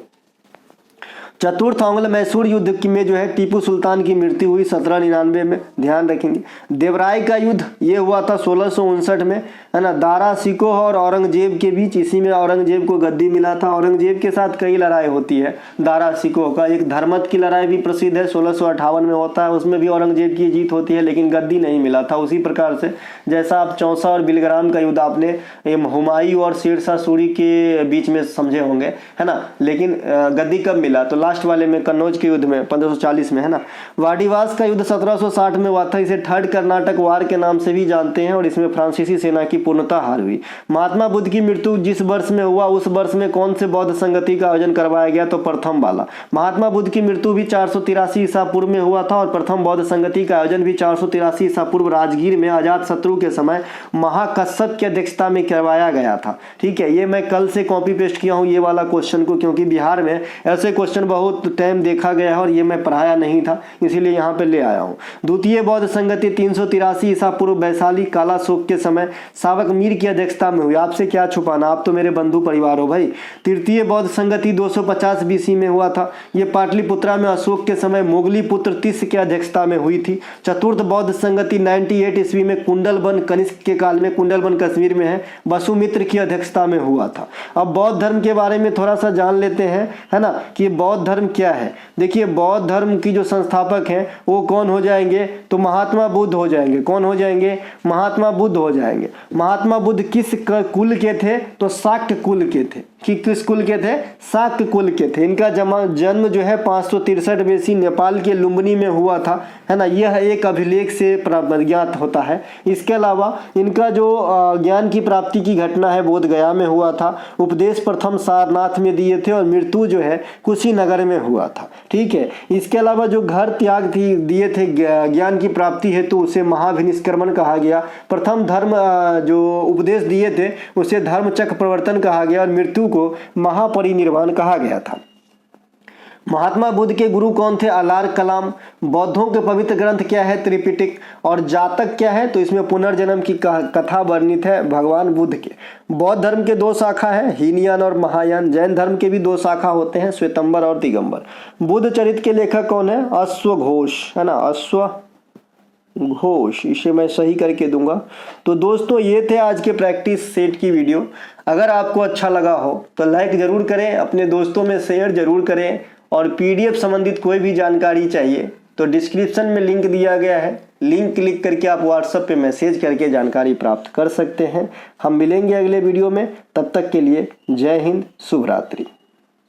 चतुर्थ आंग्ल मैसूर युद्ध में जो है टीपू सुल्तान की मृत्यु हुई 1799 में, ध्यान रखेंगे। देवराय का युद्ध ये हुआ था 1659 में, है ना, दारा सिकोह और औरंगजेब के बीच। इसी में औरंगजेब को गद्दी मिला था। औरंगजेब के साथ कई लड़ाई होती है। दारा सिकोह का एक धर्मत की लड़ाई भी प्रसिद्ध है, 1658 में होता है, उसमें भी औरंगजेब की जीत होती है, लेकिन गद्दी नहीं मिला था। उसी प्रकार से जैसा आप चौसा और बिलग्राम का युद्ध आपने हुमायूं और शेरशाह सूरी के बीच में समझे होंगे, है ना, लेकिन गद्दी कब मिला, तो लास्ट वाले में कन्नौज के युद्ध में 1540 में, है ना। वाडीवास का युद्ध 1760 में हुआ था। इसे थर्ड कर्नाटक वार के नाम से भी जानते हैं और इसमें फ्रांसीसी सेना की पूर्णतः हार हुई। महात्मा बुद्ध की मृत्यु जिस वर्ष में हुआ उस वर्ष में कौन से बौद्ध संगति का आयोजन करवाया गया, तो प्रथम वाला। महात्मा बुद्ध की मृत्यु भी 483 ईसा पूर्व में हुआ था और प्रथम बौद्ध संगति का आयोजन भी 483 ईसा पूर्व राजगीर में अजात शत्रु के समय महाकश्यप की अध्यक्षता में करवाया गया था, ठीक है। ये मैं कल से कॉपी पेस्ट किया हूँ ये वाला क्वेश्चन को, क्योंकि बिहार में ऐसे क्वेश्चन बहुत टाइम देखा गया है और ये मैं पढ़ाया नहीं था, इसीलिए यहाँ पे ले आया हूँ। द्वितीय बौद्ध संगति 383 ईसा पूर्व वैशाली काला शोक के समय सावक मीर की अध्यक्षता में हुई। आपसे क्या छुपाना, आप तो मेरे बंधु परिवार हो भाई। तृतीय बौद्ध संगति 250 बीसी में हुआ था। ये पाटलिपुत्रा में अशोक के समय मोगली पुत्र तिस की अध्यक्षता में हुई थी। चतुर्थ बौद्ध संगति 98 ईस्वी में कुंडलबन कनिष्क के काल में, कुंडलबन कश्मीर में है, वसुमित्र की अध्यक्षता में हुआ था। अब बौद्ध धर्म के बारे में थोड़ा सा जान लेते हैं, है ना, कि बौद्ध धर्म क्या है। देखिए बौद्ध धर्म की जो संस्थापक हैं वो कौन हो जाएंगे, तो महात्मा बुद्ध हो जाएंगे। कौन हो जाएंगे, महात्मा बुद्ध हो जाएंगे। महात्मा बुद्ध किस कुल के थे, तो शाक्य कुल के थे। कि किस कुल के थे, शाक्य कुल के थे। इनका जन्म जो है 563 BC नेपाल के लुम्बिनी में हुआ था, है ना। यह एक अभिलेख से ज्ञात होता है। इसके अलावा इनका जो ज्ञान की प्राप्ति की घटना है बोध गया में हुआ था। उपदेश प्रथम सारनाथ में दिए थे और मृत्यु जो है कुशीनगर में हुआ था। ठीक है। इसके अलावा जो घर त्याग दिए थे ज्ञान की प्राप्ति हेतु तो उसे महाभिनिष्क्रमण कहा गया। प्रथम धर्म जो उपदेश दिए थे उसे धर्म चक्र प्रवर्तन कहा गया और मृत्यु को महापरिनिर्वाण कहा गया था। महात्मा बुद्ध के गुरु कौन थे, अलार कलाम। बौद्धों के पवित्र ग्रंथ क्या है, त्रिपिटक। और जातक क्या है, तो इसमें पुनर्जन्म की कथा वर्णित है भगवान बुद्ध के। बौद्ध धर्म के 2 शाखा है, हीनयान और महायान। जैन धर्म के भी 2 शाखा होते हैं, श्वेतंबर और दिगंबर। बुद्ध चरित्र के लेखक कौन है, अश्वघोष, है ना, अश्वघोष। इसे मैं सही करके दूंगा। तो दोस्तों ये थे आज के प्रैक्टिस सेट की वीडियो। अगर आपको अच्छा लगा हो तो लाइक जरूर करें, अपने दोस्तों में शेयर जरूर करें। और पीडीएफ संबंधित कोई भी जानकारी चाहिए तो डिस्क्रिप्शन में लिंक दिया गया है, लिंक क्लिक करके आप व्हाट्सएप पे मैसेज करके जानकारी प्राप्त कर सकते हैं। हम मिलेंगे अगले वीडियो में, तब तक के लिए जय हिंद, शुभ रात्रि।